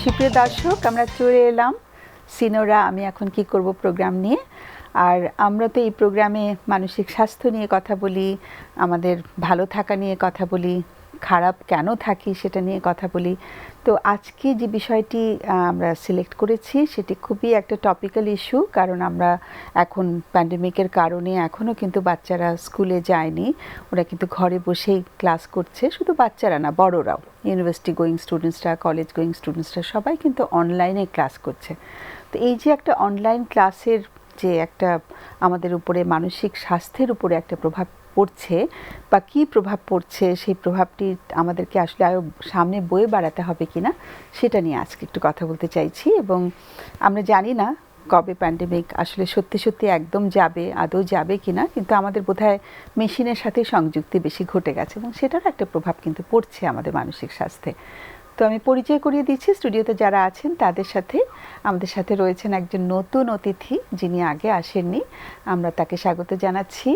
সুপ্রিয় দর্শক, আমরা চলে এলাম সিনোরা আমি এখন কি করব প্রোগ্রাম নিয়ে। আর আমরা তো এই প্রোগ্রামে মানসিক স্বাস্থ্য নিয়ে কথা বলি, আমাদের ভালো থাকা নিয়ে কথা বলি, খারাপ কেন থাকি সেটা নিয়ে কথা বলি। তো আজকে যে বিষয়টি আমরা সিলেক্ট করেছি সেটি খুবই একটা টপিক্যাল ইস্যু, কারণ আমরা এখন প্যান্ডেমিকের কারণে এখনও কিন্তু বাচ্চারা স্কুলে যায়নি, ওরা কিন্তু ঘরে বসেই ক্লাস করছে। শুধু বাচ্চারা না, বড়রাও, ইউনিভার্সিটি গোয়িং স্টুডেন্টসরা, কলেজ গোয়িং স্টুডেন্টসরা সবাই কিন্তু অনলাইনে ক্লাস করছে। তো এই যে একটা অনলাইন ক্লাসের যে একটা আমাদের উপরে মানসিক স্বাস্থ্যের উপরে একটা প্রভাব পড়ছে বা কী প্রভাব পড়ছে, সেই প্রভাবটি আমাদেরকে আসলে আরও সামনে বয়ে বাড়াতে হবে কিনা সেটা নিয়ে আজকে একটু কথা বলতে চাইছি। এবং আমরা জানি না কবে প্যান্ডেমিক আসলে সত্যি সত্যি একদম যাবে, আদৌ যাবে কিনা, কিন্তু আমাদের বোধহয় মেশিনের সাথে সংযুক্তি বেশি ঘটে গেছে এবং সেটার একটা প্রভাব কিন্তু পড়ছে আমাদের মানসিক স্বাস্থ্যে। তো আমি পরিচয় করিয়ে দিচ্ছি স্টুডিওতে যারা আছেন তাদের সাথে। আমাদের সাথে রয়েছেন একজন নতুন অতিথি যিনি আগে আসেননি, আমরা তাকে স্বাগত জানাচ্ছি।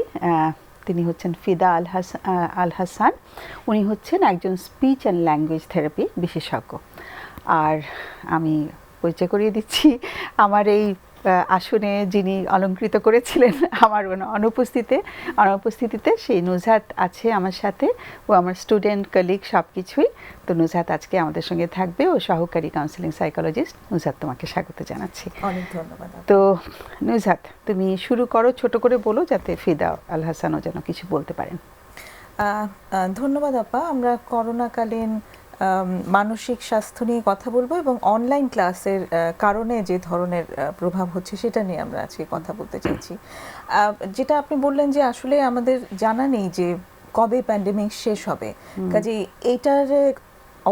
তিনি হচ্ছেন ফিদা আল হাসান। উনি হচ্ছেন একজন স্পিচ অ্যান্ড ল্যাঙ্গুয়েজ থেরাপি বিশেষজ্ঞ। আর আমি পরিচয় করিয়ে দিচ্ছি আমার এই আসনে যিনি অলঙ্কৃত করেছিলেন আমার অনুপস্থিতিতে সেই নুজহাত আছে আমার সাথে। ও আমার স্টুডেন্ট, কলিগ সব কিছুই। তো নুজহাত আজকে আমাদের সঙ্গে থাকবে, ও সহকারী কাউন্সিলিং সাইকোলজিস্ট। নুজহাত, তোমাকে স্বাগত জানাচ্ছি। অনেক ধন্যবাদ। তো নুজহাত, তুমি শুরু করো, ছোট করে বলো যাতে ফিদা আল হাসানও যেন কিছু বলতে পারেন। ধন্যবাদ আপা। আমরা করোনাকালীন মানসিক স্বাস্থ্য নিয়ে কথা বলবো এবং অনলাইন ক্লাসের কারণে যে ধরনের প্রভাব হচ্ছে সেটা নিয়ে আমরা আজকে কথা বলতে চাইছি। যেটা আপনি বললেন যে আসলে আমাদের জানা নেই যে কবে প্যান্ডেমিক শেষ হবে, কাজেই এইটার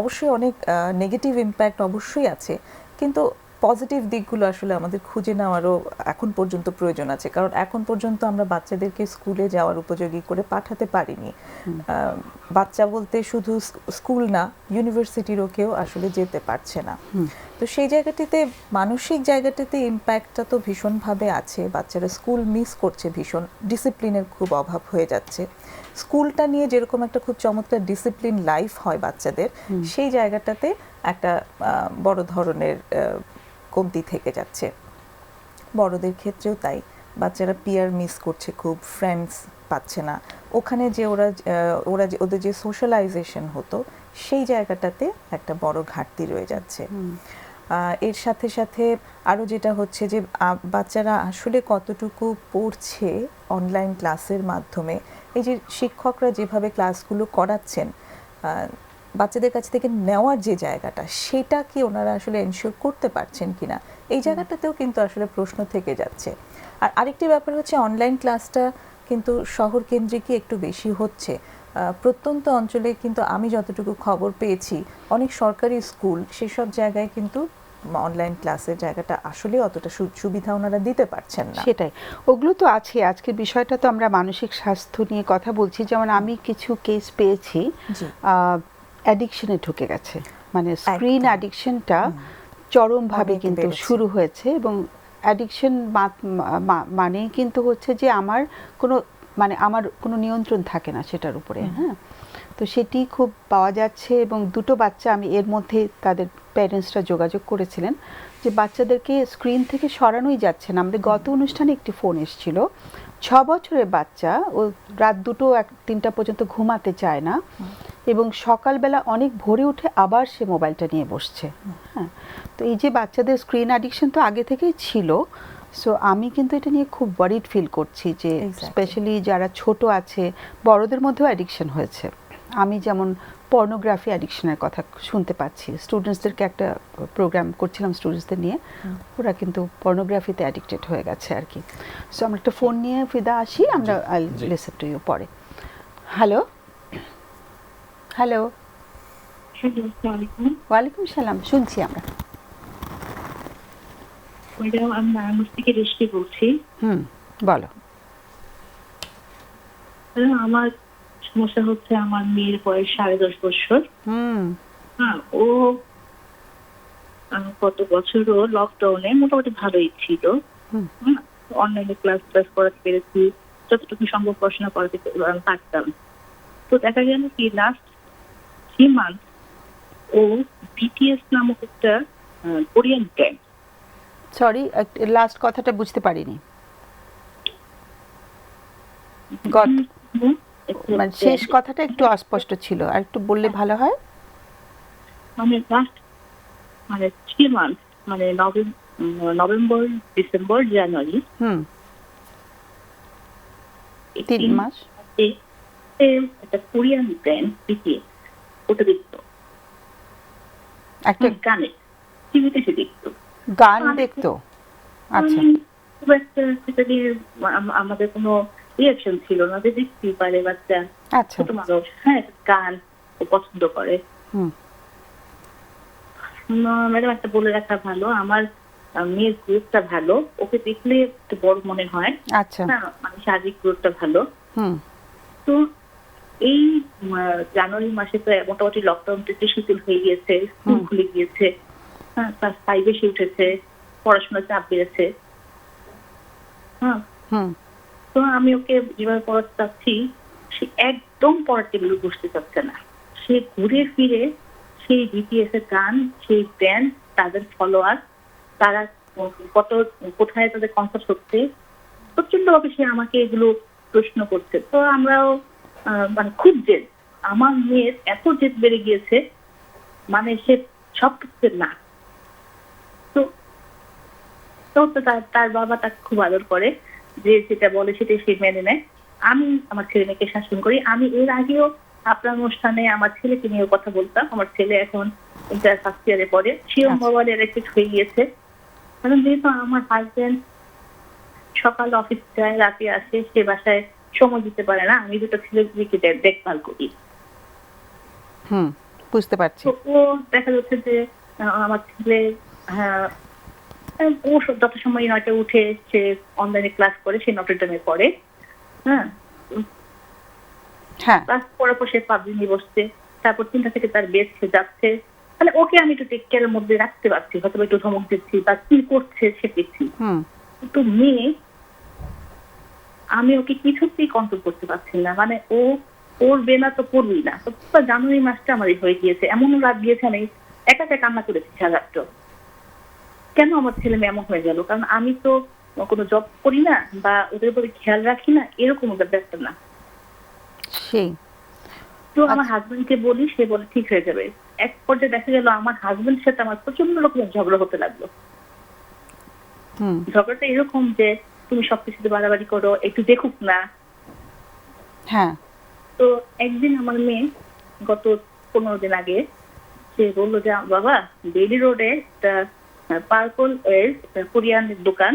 অবশ্যই অনেক নেগেটিভ ইম্প্যাক্ট অবশ্যই আছে, কিন্তু পজিটিভ দিকগুলো আসলে আমাদের খুঁজে নেওয়ারও এখন পর্যন্ত প্রয়োজন আছে। কারণ এখন পর্যন্ত আমরা বাচ্চাদেরকে স্কুলে যাওয়ার উপযোগী করে পাঠাতে পারিনি। বাচ্চা বলতে শুধু স্কুল না, ইউনিভার্সিটিরও কেউ আসলে যেতে পারছে না। তো সেই জায়গাটিতে, মানসিক জায়গাটিতে ইম্প্যাক্টটা তো ভীষণভাবে আছে। বাচ্চারা স্কুল মিস করছে, ভীষণ ডিসিপ্লিনের খুব অভাব হয়ে যাচ্ছে। স্কুলটা নিয়ে যেরকম একটা খুব চমৎকার ডিসিপ্লিন লাইফ হয় বাচ্চাদের, সেই জায়গাটাতে একটা বড় ধরনের কমতি থেকে যাচ্ছে। বড়দের ক্ষেত্রেও তাই, বাচ্চারা পিয়ার মিস করছে খুব, ফ্রেন্ডস পাচ্ছে না। ওখানে যে ওদের যে সোশ্যালাইজেশন হতো সেই জায়গাটাতে একটা বড় ঘাটতি রয়ে যাচ্ছে। এর সাথে সাথে আরও যেটা হচ্ছে যে বাচ্চারা আসলে কতটুকু পড়ছে অনলাইন ক্লাসের মাধ্যমে, এই যে শিক্ষকরা যেভাবে ক্লাসগুলো করাচ্ছেন, বাচ্চাদের কাছ থেকে নেওয়ার যে জায়গাটা, সেটা কি ওনারা আসলে এনশিওর করতে পারছেন কিনা, এই জায়গাটাতেও কিন্তু আসলে প্রশ্ন থেকে যাচ্ছে। আর আরেকটি ব্যাপার হচ্ছে, অনলাইন ক্লাসটা কিন্তু শহর কেন্দ্রিকই একটু বেশি হচ্ছে। প্রত্যন্ত অঞ্চলে কিন্তু আমি যতটুকু খবর পেয়েছি, অনেক সরকারি স্কুল সেসব জায়গায় কিন্তু অনলাইন ক্লাসের জায়গাটা আসলে অতটা সুবিধা ওনারা দিতে পারছেন না। সেটাই, ওগুলো তো আছে। আজকের বিষয়টা তো আমরা মানসিক স্বাস্থ্য নিয়ে কথা বলছি। যেমন আমি কিছু কেস পেয়েছি অ্যাডিকশনে ঢুকে গেছে, মানে স্ক্রিন অ্যাডিকশনটা চরমভাবে কিন্তু শুরু হয়েছে। এবং অ্যাডিকশন মানেই কিন্তু হচ্ছে যে আমার কোনো নিয়ন্ত্রণ থাকে না সেটার উপরে। হ্যাঁ, তো সেটি খুব পাওয়া যাচ্ছে। এবং দুটো বাচ্চা, আমি এর মধ্যে তাদের প্যারেন্টসরা যোগাযোগ করেছিলেন যে বাচ্চাদেরকে স্ক্রিন থেকে সরানোই যাচ্ছে না। আমাদের গত অনুষ্ঠানে একটি ফোন এসেছিল, 6 বছরের বাচ্চা, ও রাত 2-3টা পর্যন্ত ঘুমাতে চায় না এবং সকালবেলা অনেক ভোরে উঠে আবার সে মোবাইলটা নিয়ে বসছে। হ্যাঁ, তো এই যে বাচ্চাদের স্ক্রিন অ্যাডিকশন তো আগে থেকেই ছিল। সো আমি কিন্তু এটা নিয়ে খুব ওয়ারিড ফিল করছি যে স্পেশালি যারা ছোট আছে, বড়দের মধ্যেও অ্যাডিকশন হয়েছে। আমি যেমন পর্নোগ্রাফি অ্যাডিকশনের কথা শুনতে পাচ্ছি। স্টুডেন্টসদেরকে একটা প্রোগ্রাম করছিলাম স্টুডেন্টসদের নিয়ে, ওরা কিন্তু পর্নোগ্রাফিতে অ্যাডিক্টেড হয়ে গেছে আর কি। সো আমরা একটা ফোন নিয়ে ফিদা আসি, আমরা লিসেন টু ইউ পরে। হ্যালো হ্যালো, ওয়ালাইকুম সালাম, শুনছি আমরা। ম্যাডাম, আমি নারায়ণগঞ্জ থেকে রেশমি বলছি। বলো। আমার সমস্যা হচ্ছে, আমার মেয়ের বয়স 10.5 বছর। হ্যাঁ, ও গত বছরও লকডাউনে মোটামুটি ভালোই ছিল। অনলাইনে ক্লাস করাতে পেরেছি, যতটুকু সম্ভব পড়াশোনা করাতে পারতাম। তো দেখা গেল কি লাস্ট 3 মান্থ ও বিটিএস নামক একটা কোরিয়ান ব্র্যান্ড। সরি, লাস্ট কথাটা বুঝতে পারিনি। গত- মানে শেষ কথাটা একটু অস্পষ্ট ছিল, আর একটু বললে ভালো হয়। মানে লাস্ট মানে 3 মান্থ, মানে নভেম্বর, ডিসেম্বর, জানুয়ারি, হুম, এই 3 তিন মাস। মাসে একটা কোরিয়ান ব্র্যান্ড বিটিএস, ওটা দেখতো একটা গানে, টিভিতে সে দেখতো। গান দেখতো? আচ্ছা আমি খুব একটা সেটা নিয়ে আমাদের কোনো রিয়াকশন ছিল না, যে দেখতেই পারে বাচ্চা, আচ্ছা। ছোট মানুষ, হ্যাঁ গান ও পছন্দ করে। হুম ম্যাডাম একটা বলে রাখা ভালো, আমার মেয়ের গ্রোথটা ভালো, ওকে দেখলে একটু বড় মনে হয়, আচ্ছা। হ্যাঁ মানে শারীরিক গ্রোথটা ভালো। হুম তো এই জানুয়ারি মাসে তো মোটামুটি লকডাউন থেকে শিথিল হয়ে গিয়েছে, স্কুল খুলে গিয়েছে, হ্যাঁ ক্লাস 5 এসে উঠেছে, পড়াশোনার চাপ বেড়েছে। হ্যাঁ, হুম তো আমি ওকে যেভাবে পড়াতে চাচ্ছি, সে একদম পড়ার টেবিলে বসতে চাচ্ছে না। সে ঘুরে ফিরে সেই বিটিএস এর গান, সেই ব্যান্ড, তাদের ফলোয়ার, তারা কত কোথায় তাদের কনসার্ট হচ্ছে, প্রচন্ড ভাবে সে আমাকে এগুলো প্রশ্ন করছে। তো আমরাও মানে খুব জেদ, আমার মেয়ের এত জেদ বেড়ে গিয়েছে, মানে সে সব কিছু না। তো তো তার বাবা তাকে খুব আদর করে, যে যেটা বলে সেটাই সে মেনে নেয়। আমি আমার ছেলে মেয়েকে শাসন করি। আমি এর আগেও আপনার অনুষ্ঠানে আমার ছেলেকে নিয়ে কথা বলতাম। আমার ছেলে এখন ইন্টার ফার্স্ট ইয়ারে পড়ে, সেও আচ্ছা। মোবাইল এডিক্টেড হয়ে গিয়েছে। কারণ যেহেতু আমার হাজবেন্ড সকাল অফিস যায়, রাতে আসে, সে বাসায় সময় দিতে পারে না, আমি দুটো ছেলেকে দেখভাল করি। হুম বুঝতে পারছি। তো ও দেখা যাচ্ছে যে আমার ছেলে, হ্যাঁ, ও যত সময় 9টায় উঠে সে অনলাইনে ক্লাস করে, সে নটরডেমে পড়ে, হ্যাঁ হ্যাঁ ক্লাস করার পর সে পাবলিক নিয়ে বসছে, তারপর 3টা থেকে তার বেড সে যাচ্ছে। তাহলে ওকে আমি একটু টেক কেয়ারের মধ্যে রাখতে পারছি, হয়তো একটু ধমক দিচ্ছি বা কি করছে সে দেখছি। হুম কিন্তু মেয়ে, আমি ওকে কিছুতেই কন্ট্রোল করতে পারছি না। মানে ও ওর বেলা তো পড়বই না। তো পুরো জানুয়ারি মাসটা আমার হয়ে গিয়েছে, এমন রাত গিয়েছে আমি একা একা কান্না করেছি সারা রাত্র। কেন আমার ছেলে মেয়ে এমন হয়ে গেল? কারণ আমি তো কোনো জব করি না বা ওদের উপরে খেয়াল রাখি না, এরকম ওদের ব্যাপার না। সেই তো আমার হাজবেন্ডকে বলি, সে বলে ঠিক হয়ে যাবে। এক পর্যায়ে দেখা গেল আমার হাজবেন্ডের সাথে আমার প্রচন্ড রকমের ঝগড়া হতে লাগলো। হুম ঝগড়াটা এরকম যে তুমি সবকিছুতে বাড়াবাড়ি করো, একটু দেখুক না। হ্যাঁ তো একদিন আমার মেয়ে গত 15 দিন আগে সে বললো যে বাবা, বেলি রোডে একটা পার্পল এর কোরিয়ান দোকান,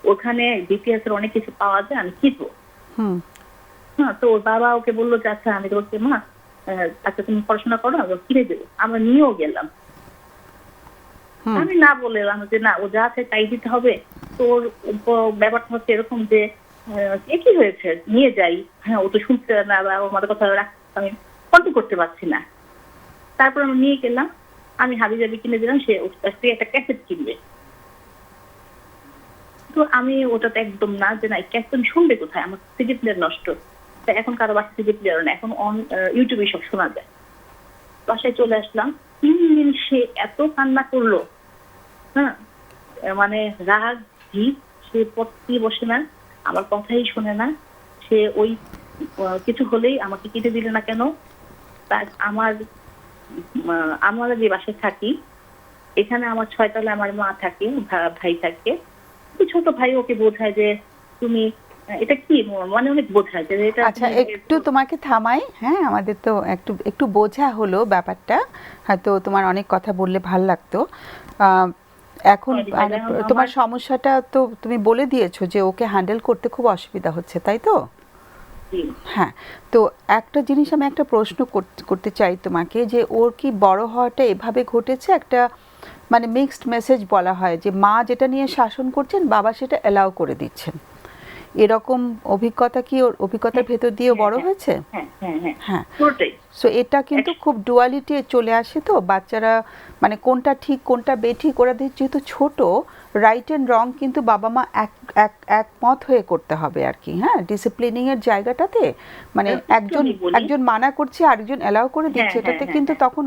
ওখানে বিটিএস এর অনেক কিছু পাওয়া যায়, আমি কিনবো। হুম হ্যাঁ, তো ওর বাবা ওকে বললো যে আচ্ছা আমি বলছি মা, আচ্ছা তুমি পড়াশোনা করো, আমি কিনে দেবো। আমরা নিয়েও গেলাম। হুম আমি না বললাম যে না, ও যা আছে তাই দিতে হবে। তো ওর ব্যাপারটা হচ্ছে এরকম যে কি হয়েছে, নিয়ে যাই, হ্যাঁ ও তো শুনছে না বা ওর মাথার কথা আমি কন্ট্রোল করতে পারছি না। তারপর আমি নিয়ে গেলাম, আমি হাবি জাবি কিনে দিলাম, সে ওর কাছ থেকে একটা ক্যাসেট কিনবে। তো আমি ওটাতে একদম না, যে না ক্যাসেট শুনবে কোথায়, আমার সিডি প্লেয়ার নষ্ট। তা এখন কারো বাসায় সিডি প্লেয়ার না, এখন ইউটিউবে সব শোনা যায়। বাসায় চলে আসলাম, 3 দিন সে এত কান্না করলো, হ্যাঁ মানে রাগ জিদ, সে পড়তে বসে না, আমার কথাই শোনে না। সে ওই কিছু হলেই আমাকে কিনে দিলে না কেন। তার আমরা যে বাসায় থাকি, এখানে আমার 6 তলায় আমার মা থাকে, ভাই থাকে। ছোট ভাই ওকে বোঝায় যে তুমি এটা কি, মানে অনেক বোঝায় যে এটা। আচ্ছা একটু তোমাকে থামাই, হ্যাঁ আমাদের তো একটু একটু বোঝা হলো ব্যাপারটা, হয়তো তোমার অনেক কথা বললে ভাল লাগতো। এখন মানে তোমার সমস্যাটা তো তুমি বলে দিয়েছো যে ওকে হ্যান্ডেল করতে খুব অসুবিধা হচ্ছে, তাই তো? হ্যাঁ, তো একটা জিনিস আমি একটা প্রশ্ন করতে চাই তোমাকে, যে ওর কি বড় হওয়াটা এভাবে ঘটেছে, একটা মানে মিক্সড মেসেজ বলা হয় যে মা যেটা নিয়ে শাসন করছেন, বাবা সেটা অ্যালাউ করে দিচ্ছেন, এরকম অভিজ্ঞতা কি ওর অভিজ্ঞতার ভেতর দিয়ে বড় হয়েছে? হ্যাঁ হ্যাঁ হ্যাঁ হ্যাঁ পুরোটাই। সো এটা কিন্তু খুব ডুয়ালিটি চলে আসে, তো বাচ্চারা মানে কোনটা ঠিক কোনটা বেঠিক ওরা যেহেতু ছোট, রাইট অ্যান্ড রং কিন্তু বাবা মা একমত হয়ে করতে হবে আর কি। হ্যাঁ, ডিসিপ্লিনিং এর জায়গাটাতে মানে একজন একজন মানা করছে আরেকজন অ্যালাউ করে দিচ্ছে, এটাতে কিন্তু তখন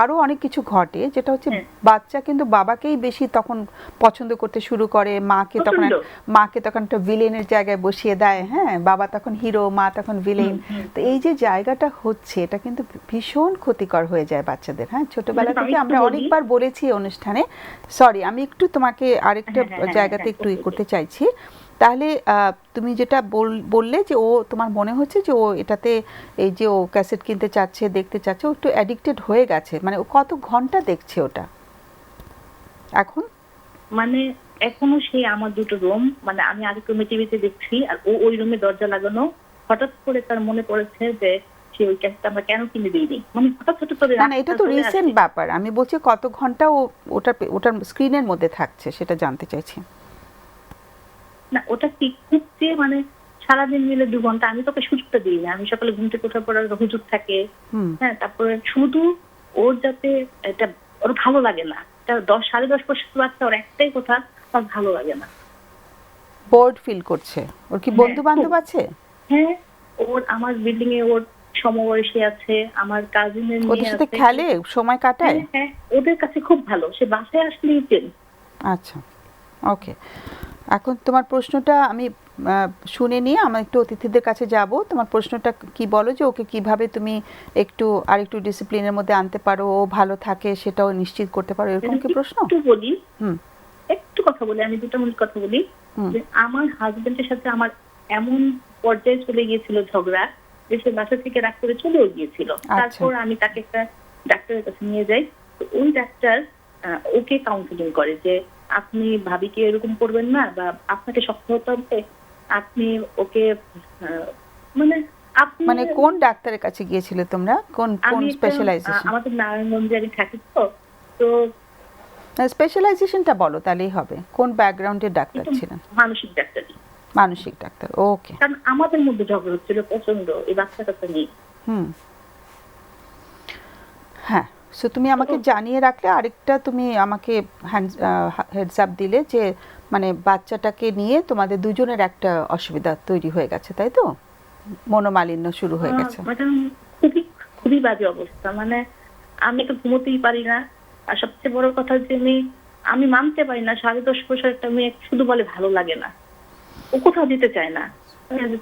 আরো অনেক কিছু ঘটে, যেটা হচ্ছে বাচ্চা কিন্তু বাবাকেই বেশি তখন পছন্দ করতে শুরু করে, মাকে তখন একটা ভিলেনের জায়গায় বসিয়ে দেয়। হ্যাঁ, বাবা তখন হিরো, মা তখন ভিলেন। তো এই যে জায়গাটা হচ্ছে এটা কিন্তু ভীষণ ক্ষতিকর হয়ে যায় বাচ্চাদের। হ্যাঁ, ছোটবেলা থেকে আমরা অনেকবার বলেছি অনুষ্ঠানে। সরি, আমি একটু তোমাকে আরেকটা জায়গাতে একটু করতে চাইছি। তাহলে তুমি যেটা বললে যে ও তোমার মনে হচ্ছে যে ও এটাতে এই যে ও ক্যাসেট কিনতে চাচ্ছে, দেখতে চাচ্ছে, ও একটু অ্যাডিক্টেড হয়ে গেছে, মানে ও কত ঘন্টা দেখছে ওটা এখন? মানে এখনো সেই আমার দুটো রুম, মানে আমি আরেক রুমে টিভিতে দেখছি আর ও ওই রুমে দরজা লাগানো। হঠাৎ করে তার মনে পড়েছে যে সে ওই ক্যাসেটটা আমরা কেন কিনে দিইনি, মানে হঠাৎ করে। না, এটা তো রিসেন্ট ব্যাপার, আমি বলছি কত ঘন্টা ও ওটার স্ক্রিনের মধ্যে থাকছে সেটা জানতে চাইছি। না, ওটা কি খুব যে মানে সারাদিন মিলে 2 ঘন্টা, আমি তোকে সুযোগটা দিই না। আমি সকালে ঘুম থেকে ওঠার পর হুজুর থাকে, হ্যাঁ, তারপরে শুধু ওর যাতে এটা ওর ভালো লাগে না। 10-10:30 বছর বাচ্চা, ওর একটাই কথা, ওর ভালো লাগে না, বোর্ড ফিল করছে। ওর কি বন্ধু বান্ধব আছে? হ্যাঁ, ওর আমার বিল্ডিং এ ওর সমবয়সী আছে, আমার কাজিনের মেয়ে আছে, ওদের সাথে খেলে, সময় কাটায়। হ্যাঁ, ওদের কাছে খুব ভালো, সে বাসায় আসলেই চেন। আচ্ছা, ওকে। এখন তোমার প্রশ্নটা আমি শুনে নিয়ে আমরা একটু অতিথিদের কাছে যাব। তোমার প্রশ্নটা কি বলো, যে ওকে কিভাবে তুমি আরেকটু ডিসিপ্লিনের মধ্যে আনতে পারো, ও ভালো থাকে সেটাও নিশ্চিত করতে পারো, এরকম কি প্রশ্ন? একটু কথা বলি, আমি 2 মিনিট কথা বলি। যে আমার হাজবেন্ডের সাথে আমার এমন পর্যায়ে চলে গিয়েছিল ঝগড়া যে সে বাসা থেকে রাগ করে চলেও গিয়েছিল। তারপর আমি তাকে একটা ডাক্তারের কাছে নিয়ে যাই। তো ওই ডাক্তার ওকে কাউন্সিলিং করে যে আপনি ভাবিকে এরকম করবেন না, বা আপনাকে শক্ত হতে হবে, আপনি ওকে মানে কোন ডাক্তারের কাছে গিয়েছিলে তোমরা? কোন স্পেশালাইজেশন? আমাদের নারায়ণগঞ্জে আমি থাকি, তো স্পেশালাইজেশনটা বলো তাহলেই হবে। কোন ব্যাকগ্রাউন্ডের ডাক্তার ছিলেন? মানসিক ডাক্তার। মানসিক ডাক্তার, ওকে। কারণ আমাদের মধ্যে ঝগড়া হচ্ছিল প্রচন্ড এই বাচ্চাটা নিয়ে। হ্যাঁ, সো তুমি আমাকে জানিয়ে রাখলে, আরেকটা তুমি আমাকে হেডস আপ দিলে যে মানে বাচ্চাটাকে নিয়ে তোমাদের দুজনের একটা অসুবিধা তৈরি হয়ে গেছে, তাই তো? মনোমালিন্য শুরু হয়ে গেছে। খুবই খুবই বাজে অবস্থা, মানে আমি তো ঘুমোতেই পারি না। আর সবচেয়ে বড় কথা যে আমি মানতে পারি না 10.5 বছর একটা মেয়ে শুধু বলে ভালো লাগে না, ও কোথাও যেতে চায় না,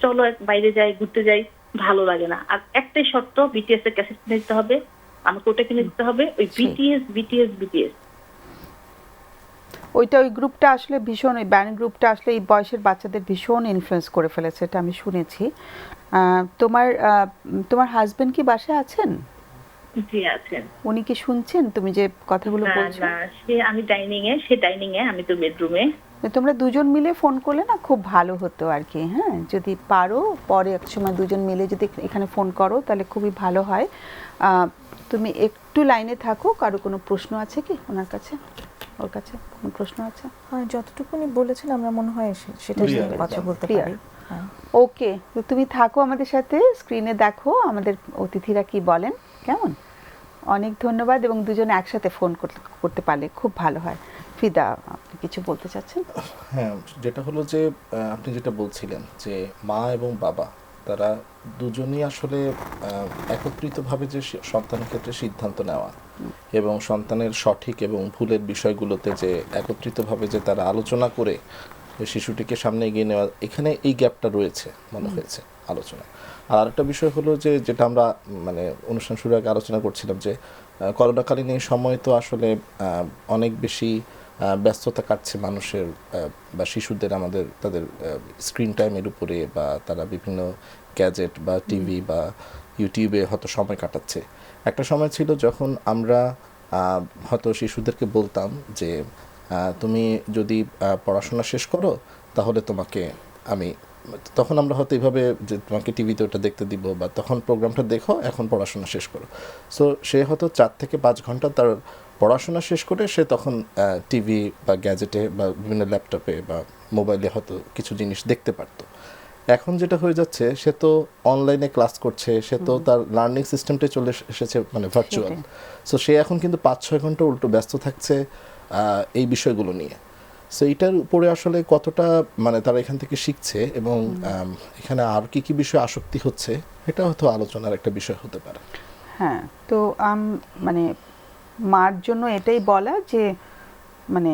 চলো বাইরে যাই, ঘুরতে যাই, ভালো লাগে না। আর একটাই শর্ত, বিটিএস এর ক্যাসেট কিনে দিতে হবে, আমাকে ওটা কিনে দিতে হবে, ওই বিটিএস। ওই গ্রুপটা আসলে ভীষণ, ওই ব্যান্ড গ্রুপটা আসলে এই বয়সের বাচ্চাদের ভীষণ ইনফ্লুয়েন্স করে ফেলেছে, এটা আমি শুনেছি। তোমার হাজবেন্ড কি বাসায় আছেন? জি আছেন। উনি কি শুনছেন তুমি যে কথাগুলো বলছো? না, আমি ডাইনিং এ, আমি তো বেডরুমে। তোমরা দুজন মিলে ফোন করলে না খুব ভালো হতো আর কি। হ্যাঁ, যদি পারো পরে এক সময় দুজন মিলে যদি এখানে ফোন করো তাহলে খুবই ভালো হয়। তুমি একটু লাইনে থাকো। কারো কোনো প্রশ্ন আছে কি ওনার কাছে? ওর কাছে কোনো প্রশ্ন আছে? হ্যাঁ, যতটুকুনি বলেছেন আমরা মনে হয় সেটা নিয়ে কথা বলতে পারি। ওকে, তো তুমি থাকো আমাদের সাথে, স্ক্রিনে দেখো আমাদের অতিথিরা কি বলেন। কেমন? অনেক ধন্যবাদ, এবং দুজনে একসাথে ফোন করতে পারলে খুব ভালো হয়। ফিদা, আপনি কিছু বলতে চাচ্ছেন? হ্যাঁ, যেটা হলো যে আপনি যেটা বলছিলেন যে মা এবং বাবা তারা দুজনেই আসলে একত্রিতভাবে যে সন্তানের ক্ষেত্রে সিদ্ধান্ত নেওয়া এবং সন্তানের সঠিক এবং ভুলের বিষয়গুলোতে যে একত্রিতভাবে যে তারা আলোচনা করে শিশুটিকে সামনে এগিয়ে নেওয়া, এখানে এই গ্যাপটা রয়েছে মনে হয়েছে আলোচনায়। আর আরেকটা বিষয় হলো যে যেটা আমরা মানে অনুষ্ঠান শুরুর আগে আলোচনা করছিলাম যে করোনাকালীন এই সময় তো আসলে অনেক বেশি ব্যস্ততা কাটছে মানুষের বা শিশুদের, তাদের স্ক্রিন টাইমের উপরে, বা তারা বিভিন্ন গ্যাজেট বা টিভি বা ইউটিউবে হয়তো সময় কাটাচ্ছে। একটা সময় ছিল যখন আমরা হয়তো শিশুদেরকে বলতাম যে তুমি যদি পড়াশোনা শেষ করো তাহলে তোমাকে তখন আমরা হয়তো এইভাবে যে তোমাকে টিভিতে ওটা দেখতে দিব, বা তখন প্রোগ্রামটা দেখো, এখন পড়াশোনা শেষ করো। সো সে হয়তো 4 থেকে 5 ঘন্টা তার পড়াশোনা শেষ করে সে তখন টিভি বা গ্যাজেটে বা বিভিন্ন ল্যাপটপে বা মোবাইলে হয়তো কিছু জিনিস দেখতে পারতো। এখন যেটা হয়ে যাচ্ছে, সে তো অনলাইনে ক্লাস করছে, সে তো তার লার্নিং সিস্টেমটাই চলে এসেছে মানে ভার্চুয়াল। সো সে এখন কিন্তু 5-6 ঘন্টা উল্টো ব্যস্ত থাকছে এই বিষয়গুলো নিয়ে। সো এটার উপরে আসলে কতটা মানে তারা এখান থেকে শিখছে এবং এখানে আর কি কি বিষয় আসক্তি হচ্ছে, এটা হয়তো আলোচনার একটা বিষয় হতে পারে। হ্যাঁ, তো মানে মার জন্য এটাই বলা যে মানে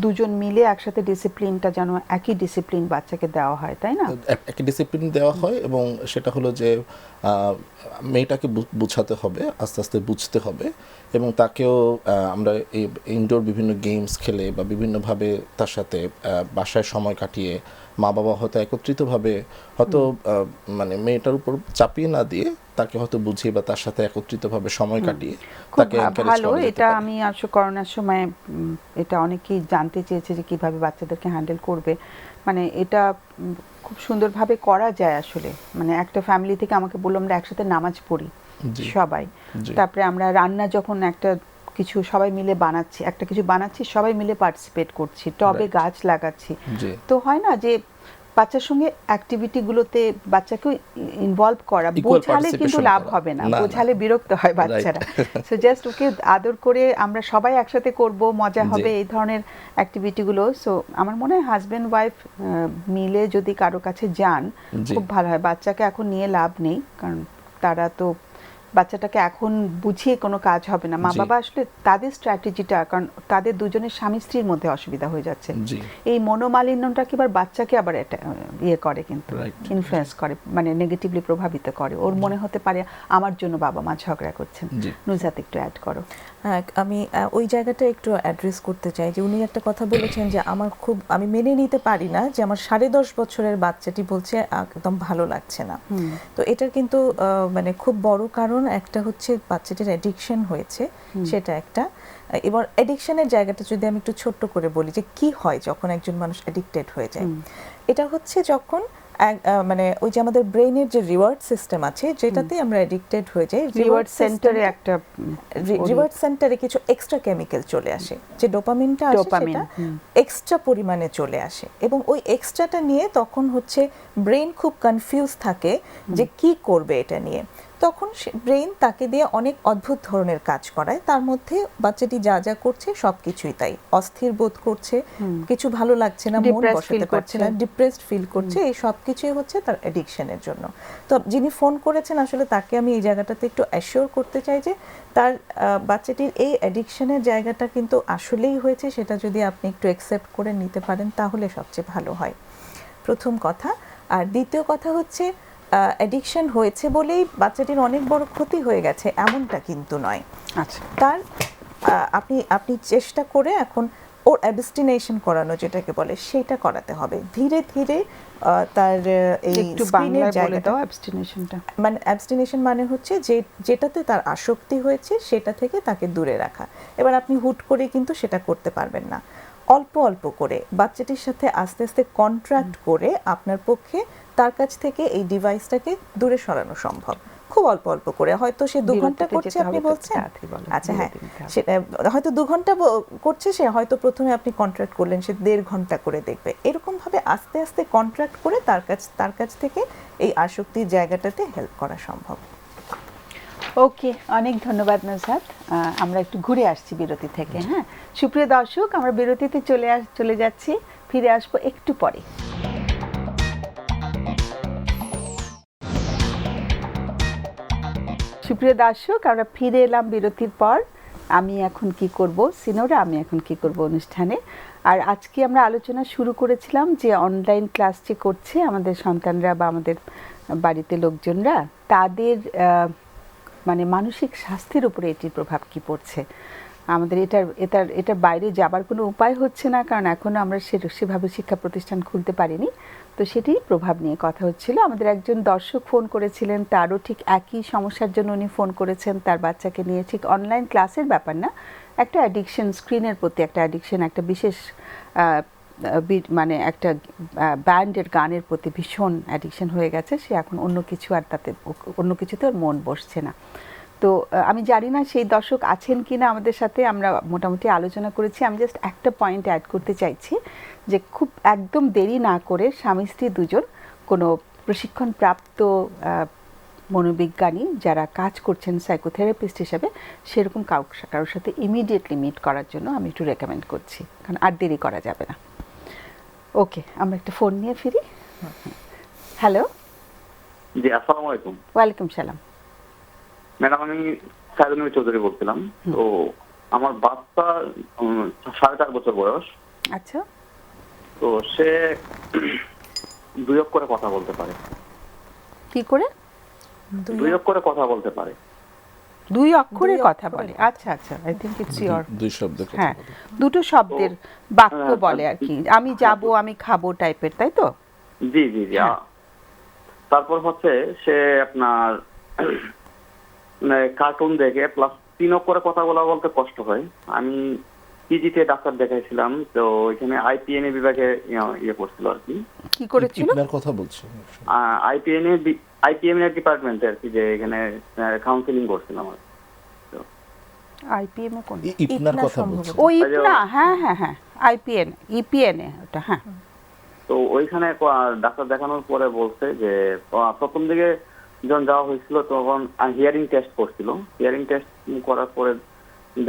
দুজন মিলে একসাথে ডিসিপ্লিনটা যেন একই ডিসিপ্লিন বাচ্চাকে দেওয়া হয়, তাই না? একটা ডিসিপ্লিন দেওয়া হয় এবং সেটা হলো যে মেয়েটাকে বুঝাতে হবে, আস্তে আস্তে বুঝতে হবে এবং তাকেও আমরা এই ইনডোর বিভিন্ন গেমস খেলে বা বিভিন্নভাবে তার সাথে বাসায় সময় কাটিয়ে মা বাবা হয়তো একত্রিতভাবে হয়তো মানে মেয়েটার উপর চাপিয়ে না দিয়ে তাকে হয়তো বুঝিয়ে বা তার সাথে একত্রিতভাবে সময় কাটিয়ে খুব ভালো। এটা আমি আসলে করোনার সময় এটা অনেকেই জানতে চেয়েছে যে কিভাবে বাচ্চাদেরকে হ্যান্ডেল করবে। মানে এটা খুব সুন্দরভাবে করা যায় আসলে। মানে একটা ফ্যামিলি থেকে আমাকে বললো আমরা একসাথে নামাজ পড়ি সবাই, তারপরে আমরা রান্না যখন একটা কিছু সবাই মিলে বানাচ্ছি, একটা কিছু বানাচ্ছি, সবাই মিলে পার্টিসিপেট করছি, টবে গাছ লাগাচ্ছি। তো হয় না যে বাচ্চার সঙ্গে অ্যাক্টিভিটিগুলোতে বাচ্চাকে ইনভলভ করা, বোঝালে কিন্তু লাভ হবে না, বোঝালে বিরক্ত হয় বাচ্চারা। সো জাস্ট ওকে আদর করে আমরা সবাই একসাথে করব, মজা হবে, এই ধরনের অ্যাক্টিভিটিগুলো। সো আমার মনে হয় হাজব্যান্ড ওয়াইফ মিলে যদি কারো কাছে যান খুব ভালো হয়। বাচ্চাকে এখন নিয়ে লাভ নেই, কারণ তারা তো বাচ্চাটাকে এখন বুঝিয়ে কোনো কাজ হবে না। মা বাবা আসলে তাদের স্ট্র্যাটেজিটা, কারণ তাদের দুজনের স্বামী স্ত্রীর মধ্যে অসুবিধা হয়ে যাচ্ছে, এই মনোমালিন্যটা কি আবার বাচ্চাকে আবার এটা ইয়ে করে, কিন্তু ইনফ্লুয়েন্স করে, মানে নেগেটিভলি প্রভাবিত করে। ওর মনে হতে পারে আমার জন্য বাবা মা ঝগড়া করছেন। নুজাত একটু অ্যাড করো। হ্যাঁ, আমি ওই জায়গাটা একটু অ্যাড্রেস করতে চাই যে উনি একটা কথা বলেছেন যে আমি মেনে নিতে পারি না যে আমার 10.5 বছরের বাচ্চাটি বলছে একদম ভালো লাগছে না। তো এটার কিন্তু মানে খুব বড় কারণ একটা হচ্ছে বাচ্চাটির অ্যাডিকশন হয়েছে, সেটা একটা। এবার অ্যাডিকশনের জায়গাটা যদি আমি একটু ছোট্ট করে বলি যে কি হয় যখন একজন মানুষ অ্যাডিক্টেড হয়ে যায়, এটা হচ্ছে যখন মানে ওই যে আমাদের ব্রেইনের যে রিওয়ার্ড সিস্টেম আছে যেটাতে আমরা অ্যাডিক্টেড হয়ে যাই, রিওয়ার্ড সেন্টারে কিছু এক্সট্রা কেমিক্যাল চলে আসে, যে ডোপামিনটা আসে সেটা এক্সট্রা পরিমাণে চলে আসে এবং ওই এক্সট্রাটা নিয়ে তখন হচ্ছে ব্রেইন খুব কনফিউজ থাকে যে কি করবে এটা নিয়ে। তখন ব্রেইন তাকে দিয়ে অনেক অদ্ভুত ধরনের কাজ করায়, তার মধ্যে বাচ্চাটি যা যা করছে সবকিছুই তাই। অস্থির বোধ করছে, কিছু ভালো লাগছে না, মন বসাতে পারছে না, ডিপ্রেসড ফিল করছে, এই সব কিছুই হচ্ছে তার অ্যাডিকশনের জন্য। তো যিনি ফোন করেছেন আসলে তাকে আমি এই জায়গাটাতে একটু অ্যাসিওর করতে চাই যে তার বাচ্চাটির এই অ্যাডিকশনের জায়গাটা কিন্তু আসলেই হয়েছে, সেটা যদি আপনি একটু অ্যাকসেপ্ট করে নিতে পারেন তাহলে সবচেয়ে ভালো হয়, প্রথম কথা। আর দ্বিতীয় কথা হচ্ছে অ্যাডিকশন হয়েছে বলেই বাচ্চাটির অনেক বড় ক্ষতি হয়ে গেছে এমনটা কিন্তু নয়। আচ্ছা, তার আপনি চেষ্টা করে এখন ওর অ্যাবস্টিনেশন করানো যেটাকে বলে সেটা করাতে হবে ধীরে ধীরে। তার এই স্ক্রিনের জায়গাটা, মানে অ্যাবস্টিনেশন মানে হচ্ছে যেটাতে তার আসক্তি হয়েছে সেটা থেকে তাকে দূরে রাখা। এবার আপনি হুট করে কিন্তু সেটা করতে পারবেন না, অল্প অল্প করে বাচ্চাটির সাথে আস্তে আস্তে কন্ট্রাক্ট করে আপনার পক্ষে তার কাছ থেকে এই ডিভাইসটাকে দূরে সরানো সম্ভব, খুব অল্প অল্প করে। হয়তো সে 2 ঘন্টা করছে আপনি বলছেন, আচ্ছা হ্যাঁ, সেটা হয়তো 2 ঘন্টা করছে, সে হয়তো প্রথমে আপনি কন্ট্রাক্ট করলেন সে 1.5 ঘন্টা করে দেখবে। এরকম ভাবে আস্তে আস্তে কন্ট্রাক্ট করে তার কাছ থেকে এই আসক্তির জায়গাটাতে হেল্প করা সম্ভব। ওকে, অনেক ধন্যবাদ নুজাত। আমরা একটু ঘুরে আসছি বিরতি থেকে। হ্যাঁ, সুপ্রিয় দর্শক, আমরা বিরতিতে চলে যাচ্ছি, ফিরে আসবো একটু পরে। সুপ্রিয় দর্শক, আমরা ফিরে এলাম বিরতির পর। আমি এখন কি করব, সিনোরা আমি এখন কি করব অনুষ্ঠানে। আর আজকে আমরা আলোচনা শুরু করেছিলাম যে অনলাইন ক্লাস যে করছে আমাদের সন্তানরা বা আমাদের বাড়িতে লোকজনরা, তাদের মানে মানসিক স্বাস্থ্যের উপরে এটির প্রভাব কি পড়ছে। আমাদের এটার বাইরে যাবার কোনো উপায় হচ্ছে না, কারণ এখনও আমরা সেভাবে শিক্ষা প্রতিষ্ঠান খুলতে পারিনি। তো সেটি প্রভাব নিয়ে কথা হচ্ছিল। আমাদের একজন দর্শক ফোন করেছিলেন, তারও ঠিক একই সমস্যার জন্য উনি ফোন করেছেন। তার বাচ্চাকে নিয়ে, ঠিক অনলাইন ক্লাসের ব্যাপার না, একটা অ্যাডিকশন, স্ক্রিনের প্রতি একটা অ্যাডিকশন, একটা বিশেষ মানে একটা ব্যান্ডের গানের প্রতি ভীষণ অ্যাডিকশন হয়ে গেছে। সে এখন অন্য কিছুতে ওর মন বসছে না। তো আমি জানি না সেই দর্শক আছেন কি না আমাদের সাথে, আমরা মোটামুটি আলোচনা করেছি। আমি জাস্ট একটা পয়েন্ট অ্যাড করতে চাইছি যে খুব একদম দেরি না করে স্বামী স্ত্রী দুজন কোনো প্রশিক্ষণপ্রাপ্ত মনোবিজ্ঞানী যারা কাজ করছেন সাইকোথেরাপিস্ট হিসেবে, সেরকম কারোর সাথে ইমিডিয়েটলি মিট করার জন্য আমি একটু রেকমেন্ড করছি, কারণ আর দেরি করা যাবে না। ওকে, আমরা একটা ফোন নিয়ে ফিরি। হ্যালো। জি, আসসালামু আলাইকুম। ওয়ালাইকুম সালাম। ম্যাডাম, আমি সাইদুল নবী চৌধুরী বলছিলাম। তো আমার বাচ্চা 4.5 বছর বয়স। আচ্ছা। তো সে 2 অক্ষরে কথা বলতে পারে। কি করে? 2 অক্ষরে কথা বলতে পারে। 2 অক্ষরে দুই কথা অক্ষরে বলে? কথা। আচ্ছা আচ্ছা, আই থিংক ইটস ইওর। দুই শব্দের কথা হ্যাঁ, বলে। দুটো শব্দের বাক্য বলে আর কি, আমি যাব আমি খাবো টাইপের, তাই তো? জি জি জি। হ্যাঁ। তারপর হচ্ছে সে আপনার কার্টুন দেখে, প্লাস 3 অক্ষরে কথা বলতে কষ্ট হয়। আমি পিজিতে ডাক্তার দেখাইছিলাম, তো ওইখানে আইপিএনএ বিভাগে ইয়ে করছিল আর কি। কি করেছিল? ইপনার কথা বলছি। আইপিএমএ ডিপার্টমেন্টে আর কি, যে এখানে কাউন্সিলিং করছিলাম আর কি। আইপিএম এ কোন? ইপনার ইপনা কথা সম্ভবত। বলছি। ও ইপনা, হ্যাঁ হ্যাঁ হ্যাঁ, আইপিএন, ইপিএনএ ওটা, হ্যাঁ। তো ওইখানে ডাক্তার দেখানোর পরে বলছে যে প্রথম দিকে যখন যাওয়া হয়েছিল তখন হিয়ারিং টেস্ট করছিল। হিয়ারিং টেস্ট করার পরে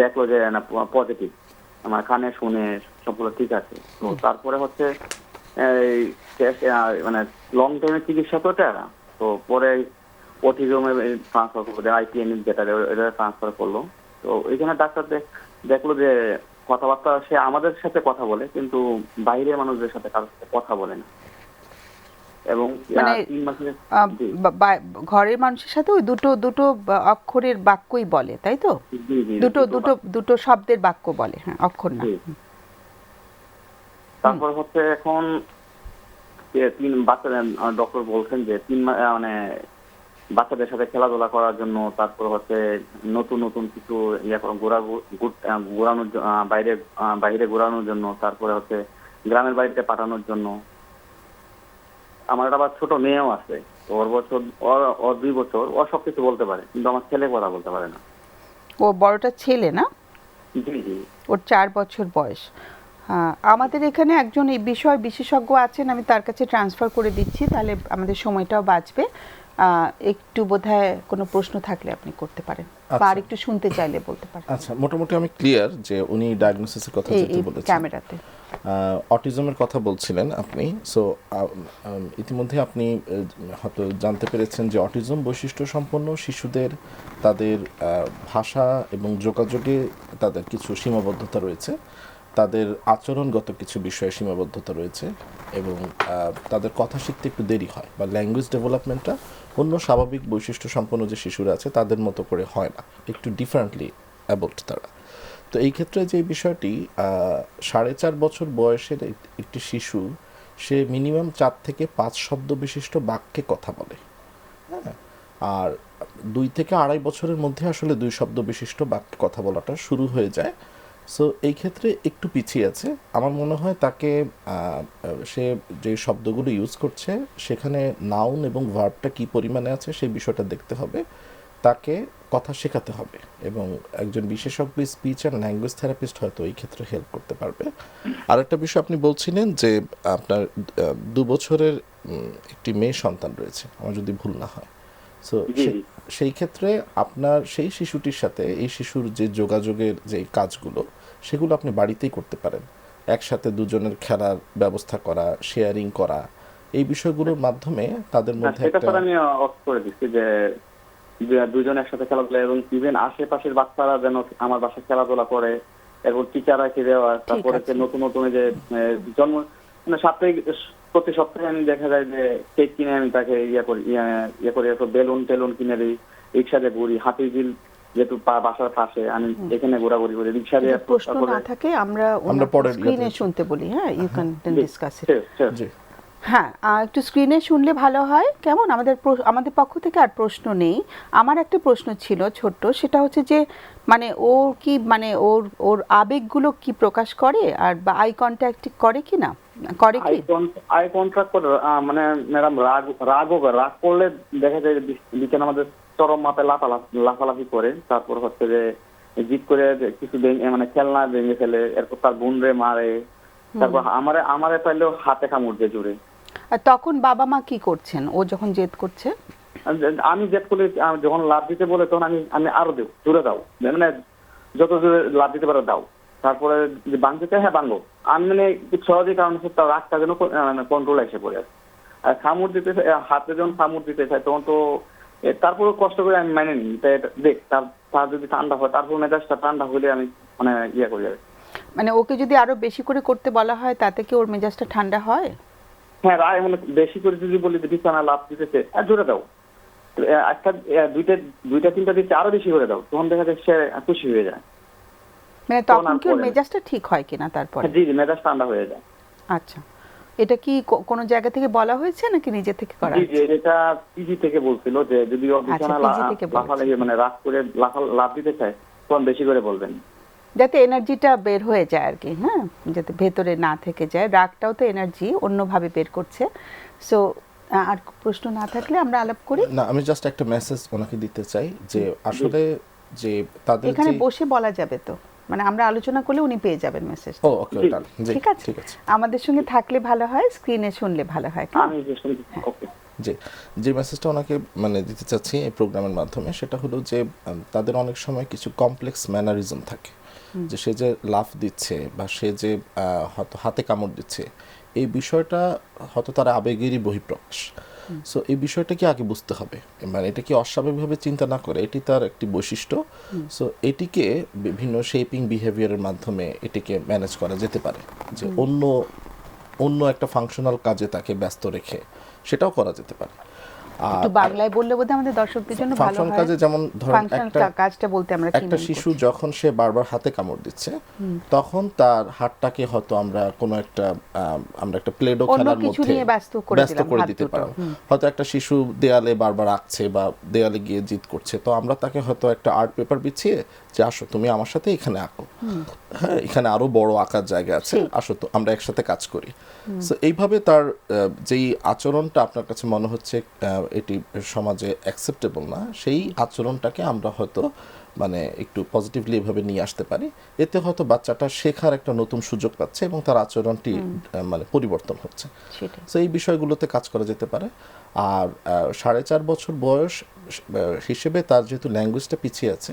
দেখলো যে না, পজিটিভ, আমার কানে শুনে সবগুলো ঠিক আছে। তো তারপরে হচ্ছে এই টেস্ট মানে লং টাইমের চিকিৎসা তো এটা, তো পরে অটিজমে ট্রান্সফার করলো, আইপিএন যেটা এটা ট্রান্সফার করলো। তো ওইখানে ডাক্তার দেখলো যে কথাবার্তা সে আমাদের সাথে কথা বলে, কিন্তু বাইরের মানুষদের সাথে কারোর সাথে কথা বলে না। এবং মানে 3 মাসের জি ঘরের মানুষের সাথে ওই দুটো অক্ষরের বাক্যই বলে, তাই তো? জি জি, দুটো শব্দের বাক্য বলে, হ্যাঁ, অক্ষর না। জি। তারপর হচ্ছে এখন 3 বাচ্চাদের ডক্টর বলছেন যে 3 মানে বাচ্চাদের সাথে খেলাধুলা করার জন্য, তারপর হচ্ছে নতুন নতুন কিছু ইয়ে ঘোরানোর বাইরে ঘোরানোর জন্য, তারপরে হচ্ছে গ্রামের বাড়িতে পাঠানোর জন্য। আমার একটা আবার ছোট মেয়েও আছে, তো ওর 2 বছর, ও সবকিছু বলতে পারে, কিন্তু আমার ছেলে কথা বলতে পারে না। ও বড়টা ছেলে না? জি জি। ওর 4 বছর বয়স। আমাদের এখানে একজন এই বিষয় বিশেষজ্ঞ আছেন, আমি তার কাছে ট্রান্সফার করে দিচ্ছি, তাহলে আমাদের সময়টাও বাঁচবে। একটু বোধহয় কোনো প্রশ্ন থাকলে আপনি করতে পারেন, বা আর একটু শুনতে চাইলে বলতে পারেন। আচ্ছা, মোটামুটি আমি ক্লিয়ার যে উনি ডায়াগনোসিসের কথা যেটা বলেছেন, ক্যামেরাতে অটিজমের কথা বলছিলেন আপনি। সো ইতিমধ্যে আপনি হয়তো জানতে পেরেছেন যে অটিজম বৈশিষ্ট্য সম্পন্ন শিশুদের তাদের ভাষা এবং যোগাযোগে তাদের কিছু সীমাবদ্ধতা রয়েছে, তাদের আচরণগত কিছু বিষয়ে সীমাবদ্ধতা রয়েছে, এবং তাদের কথা শিখতে একটু দেরি হয়, বা ল্যাঙ্গুয়েজ ডেভেলপমেন্টটা অন্য স্বাভাবিক বৈশিষ্ট্য সম্পন্ন যে শিশুরা আছে তাদের মতো করে হয় না, একটু ডিফারেন্টলি অ্যাবল্ড তারা। তো এই ক্ষেত্রে যে বিষয়টি 4.5 বছর বয়সের একটি শিশু, সে মিনিমাম 4 থেকে 5 শব্দ বিশিষ্ট বাক্যে কথা বলে, হ্যাঁ, আর 2 থেকে 2.5 বছরের মধ্যে আসলে 2 শব্দ বিশিষ্ট বাক্যে কথা বলাটা শুরু হয়ে যায়। সো এই ক্ষেত্রে একটু পিছিয়ে আছে। আমার মনে হয় তাকে সে যে শব্দগুলো ইউজ করছে সেখানে নাউন এবং ভার্বটা কী পরিমাণে আছে সেই বিষয়টা দেখতে হবে, তাকে কথা শেখাতে হবে, এবং একজন বিশেষজ্ঞ স্পিচ অ্যান্ড ল্যাঙ্গুয়েজ থেরাপিস্ট হয়তো এই ক্ষেত্রে হেল্প করতে পারবে। আরেকটা বিষয় আপনি বলছিলেন যে আপনার 2 বছরের একটি মেয়ে সন্তান রয়েছে, আমার যদি ভুল না হয়। সো সেই ক্ষেত্রে আপনার সেই শিশুটির সাথে এই শিশুর যে যোগাযোগের যে কাজগুলো, সেগুলো আপনি বাড়িতেই করতে পারেন। একসাথে দুজনের খেলার ব্যবস্থা করা, শেয়ারিং করা, এই বিষয়গুলোর মাধ্যমে তাদের মধ্যে সেটা একটা স্যার আমি অফ করে দিচ্ছি যে দুজন একসাথে খেলাধুলা, এবং ইভেন আশেপাশের বাচ্চারা যেন আমার বাসায় খেলাধুলা করে, এবং টিচাররা কে দেওয়া, তারপরে নতুন নতুন যে জন্ম মানে প্রতি সপ্তাহে আমি দেখা যায় যে কেক কিনে আমি তাকে ইয়ে করি, বেলুন টেলুন কিনে দিই, রিক্সা দিয়ে ঘুরি, হাতির ঝিল যেহেতু বাসার পাশে, আমি এখানে ঘোরাঘুরি করি রিক্সা দিয়ে। প্রশ্ন না থাকে আমরা পরে স্ক্রিনে শুনতে বলি, হ্যাঁ, ইউ ক্যান ডিসকাস ইট। জি হ্যাঁ, একটু স্ক্রিনে শুনলে ভালো হয়। কেমন? আমাদের পক্ষ থেকে আর প্রশ্ন নেই। আমার একটা প্রশ্ন ছিল ছোট্ট, সেটা হচ্ছে যে মানে ও কি মানে ওর আবেগগুলো কি প্রকাশ করে, আর বা আই কন্ট্যাক্ট করে কি না, করে কি? আই কন্ট্যাক্ট করে, মানে ম্যাডাম রাগ করলে দেখা যায় বিছানা আমাদের চরম মাথায় লাফালাফি করে, তারপর হচ্ছে যে জিদ করে কিছু মানে খেলনা ভেঙে ফেলে, এরপর তার বোন রে মারে, তারপর আমারে পাইলেও হাতে কামড় দিয়ে জুড়ে। আর তখন বাবা মা কি করছেন ও যখন জেদ করছে? আমি জেদ করলে যখন লাভ দিতে বলে তখন আমি আরো দেব, জোরে দাও, মানে যত জোরে লাভ দিতে পারো দাও। তারপরে যে ভাঙতে চাই, হ্যাঁ ভাঙো। আমি মানে খুব সহজেই, কারণ হচ্ছে তার রাগটা যেন কন্ট্রোল এসে পড়ে আছে। আর কামড় দিতে চাই, হাতে যখন কামড় দিতে চাই তখন তো তারপরে কষ্ট করে আমি মেনে নিই, দেখ তার যদি ঠান্ডা হয়, তারপর মেজাজটা ঠান্ডা হলে আমি মানে ইয়ে করি আর কি। মানে ওকে যদি আরো বেশি করে করতে বলা হয় তাতে কি ওর মেজাজটা ঠান্ডা হয়? হ্যাঁ, রায় মানে বেশি করে যদি বলি যে বিছানা লাভ দিতেছে, জোরে দাও, একটা দুইটা তিনটা দিচ্ছে, আরো বেশি করে দাও, তখন দেখা যায় সে খুশি হয়ে যায়। মানে তখন কি ওর মেজাজটা ঠিক হয় কিনা তারপরে? জি জি, মেজাজ ঠান্ডা হয়ে যায়। আচ্ছা, এটা কি কোনো জায়গা থেকে বলা হয়েছে নাকি নিজে থেকে করা জি জি, হয়েছে? এটা পিজি থেকে বলছিল যে যদি ও বিছানা PG থেকে বলেছে। লাফালাফি মানে রাগ করে লাভ দিতে চায় তখন বেশি করে বলবেন, যাতে এনার্জিটা বের হয়ে যায় আর কি, হ্যাঁ, যাতে ভেতরে না থেকে যায়। রাগটাও তো এনার্জি অন্যভাবে বের করছে। সো আর প্রশ্ন না থাকলে আমরা আলাপ করি। না, আমি জাস্ট একটা মেসেজ ওনাকে দিতে চাই যে আসলে যে তাদের এখানে যে বসে বলা যাবে তো, মানে আমরা আলোচনা করলে উনি পেয়ে যাবেন মেসেজ। ও ওকে, ডান, জি ঠিক আছে, ঠিক আছে। আমাদের সঙ্গে থাকলে ভালো হয়, স্ক্রিনে শুনলে ভালো হয়। আমি যে শুনছি। ওকে, যে মেসেজটা ওনাকে মানে দিতে চাচ্ছি এই প্রোগ্রামের মাধ্যমে, সেটা হলো যে তাদের অনেক সময় কিছু কমপ্লেক্স ম্যানারিজম থাকে, যে সে যে লাফ দিচ্ছে বা সে যে হয়তো হাতে কামড় দিচ্ছে, এই বিষয়টা হয়তো তার আবেগেরই বহিঃপ্রকাশ। সো এই বিষয়টাকে আগে বুঝতে হবে, মানে এটা কি অস্বাভাবিকভাবে চিন্তা না করে এটি তার একটি বৈশিষ্ট্য। সো এটিকে বিভিন্ন শেপিং বিহেভিয়ারের মাধ্যমে এটিকে ম্যানেজ করা যেতে পারে, যে অন্য একটা ফাংশনাল কাজে তাকে ব্যস্ত রেখে সেটাও করা যেতে পারে। একটু বাংলায় বললে বোধহয় আমাদের দর্শকদের জন্য ভালো ফাংশন হয়। কাজে যেমন ধরেন ফাংশন কাজটা বলতে আমরা কি একটা mean শিশু করছি? যখন সে বারবার হাতে কামড় দিচ্ছে, তখন তার হাতটাকে হয়তো আমরা কোনো একটা আমরা একটা প্লেডো অন্য খেলার কিছু মধ্যে নিয়ে ব্যস্ত করে দিলাম, হাত দিতে দুটো। পারবো। হয়তো একটা শিশু দেয়ালে বারবার আঁকছে বা দেয়ালে গিয়ে জিদ করছে, তো আমরা তাকে হয়তো একটা আর্ট পেপার বিছিয়ে যে আসো তুমি আমার সাথে এখানে আঁকো, হ্যাঁ এখানে আরো বড় আঁকার জায়গা আছে, আসো তো আমরা একসাথে কাজ করি। সো এইভাবে তার যেই আচরণটা আপনার কাছে মনে হচ্ছে এটি সমাজে অ্যাকসেপ্টেবল না, সেই আচরণটাকে আমরা হয়তো মানে একটু পজিটিভলি এভাবে নিয়ে আসতে পারি। এতে হয়তো বাচ্চাটা শেখার একটা নতুন সুযোগ পাচ্ছে এবং তার আচরণটি মানে পরিবর্তন হচ্ছে। সেটাই। সো এই বিষয়গুলোতে কাজ করা যেতে পারে। আর 4.5 বছর বয়স হিসেবে তার যেহেতু ল্যাঙ্গুয়েজটা পিছিয়ে আছে,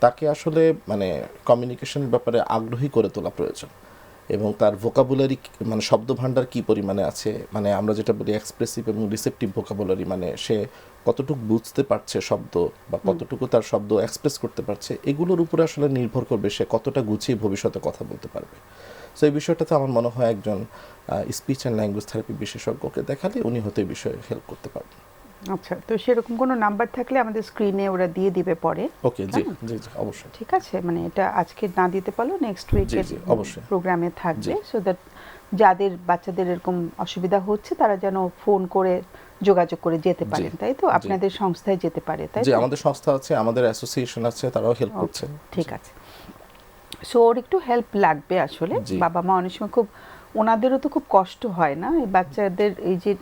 তাকে আসলে মানে কমিউনিকেশনের ব্যাপারে আগ্রহী করে তোলা প্রয়োজন, এবং তার ভোকাবুলারি মানে শব্দ ভাণ্ডার কী পরিমাণে আছে, মানে আমরা যেটা বলি এক্সপ্রেসিভ এবং রিসেপটিভ ভোকাবুলারি, মানে সে কতটুকু বুঝতে পারছে শব্দ বা কতটুকু তার শব্দ এক্সপ্রেস করতে পারছে, এগুলোর উপরে আসলে নির্ভর করবে সে কতটা গুছিয়ে ভবিষ্যতে কথা বলতে পারবে। সো এই বিষয়টাতে আমার মনে হয় একজন স্পিচ অ্যান্ড ল্যাঙ্গুয়েজ থেরাপি বিশেষজ্ঞকে দেখালে উনি হয়তো এই বিষয়ে হেল্প করতে পারবেন। আচ্ছা, তো সেরকম কোনো নাম্বার থাকলে আমাদের স্ক্রিনে ওরা দিয়ে দিবে পরে। ওকে, জি জি জি, অবশ্যই। ঠিক আছে, মানে এটা আজকে না দিতে পারলো নেক্সট উইকের জি, অবশ্যই। প্রোগ্রামে থাকবে, জি। সো দ্যাট যাদের বাচ্চাদের এরকম অসুবিধা হচ্ছে তারা যেন ফোন করে যোগাযোগ করে যেতে পারেন, তাই তো? জি। আপনাদের সংস্থায় যেতে পারে, তাই যে তো? আমাদের সংস্থা আছে, আমাদের অ্যাসোসিয়েশন আছে, তারাও হেল্প করছে। ঠিক আছে। সো ওর একটু হেল্প লাগবে আসলে। জি। বাবা মা অনেক সময় খুব, ওনাদেরও তো খুব কষ্ট হয় না এই বাচ্চাদের, এই যে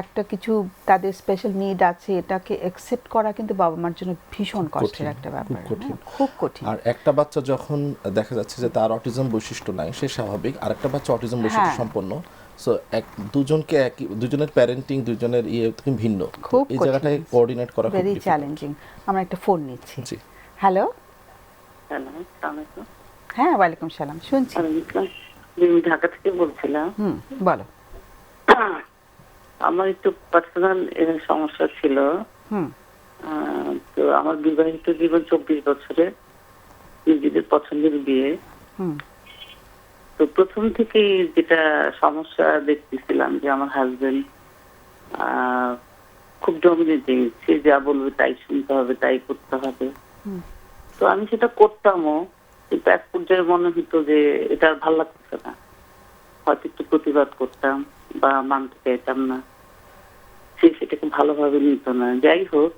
একটা কিছু তাদের স্পেশাল নিড আছে এটাকে অ্যাকসেপ্ট করা কিন্তু বাবা মার জন্য ভীষণ কষ্টের একটা ব্যাপার, কঠিন। হ্যাঁ, খুব কঠিন। আর একটা বাচ্চা যখন দেখা যাচ্ছে যে তার অটিজম বৈশিষ্ট্য নাই, সে স্বাভাবিক, আর একটা বাচ্চা অটিজম বৈশিষ্ট্য হ্যাঁ। সম্পন্ন, সো দুজনের প্যারেন্টিং দুজনের ভিন্ন, খুব এই জায়গাটায় কোঅর্ডিনেট করা খুব ভেরি difficult। চ্যালেঞ্জিং। আমরা একটা ফোন নিচ্ছি। জি। হ্যালো। হ্যালো, আসসালামু আলাইকুম। হ্যাঁ, ওয়ালাইকুম সালাম, শুনছি। আমি ঢাকা থেকে বলছিলাম। বলো। আমার একটু পার্সোনাল সমস্যা ছিল। হুম। তো আমার বিবাহিত জীবন 24 বছরে, নিজেদের পছন্দের বিয়ে। হুম। তো প্রথম থেকেই যেটা সমস্যা দেখতেছিলাম যে আমার হাজবেন্ড খুব ডমিনেটিং, সে যা বলবে তাই শুনতে হবে, তাই করতে হবে। তো আমি সেটা করতামও, কিন্তু এক পর্যায়ে মনে হতো যে এটা আর ভালো লাগছে না, হয়তো একটু প্রতিবাদ করতাম বা মানতে চাইতাম না, সে সেটাকে ভালোভাবে নিত না। যাই হোক,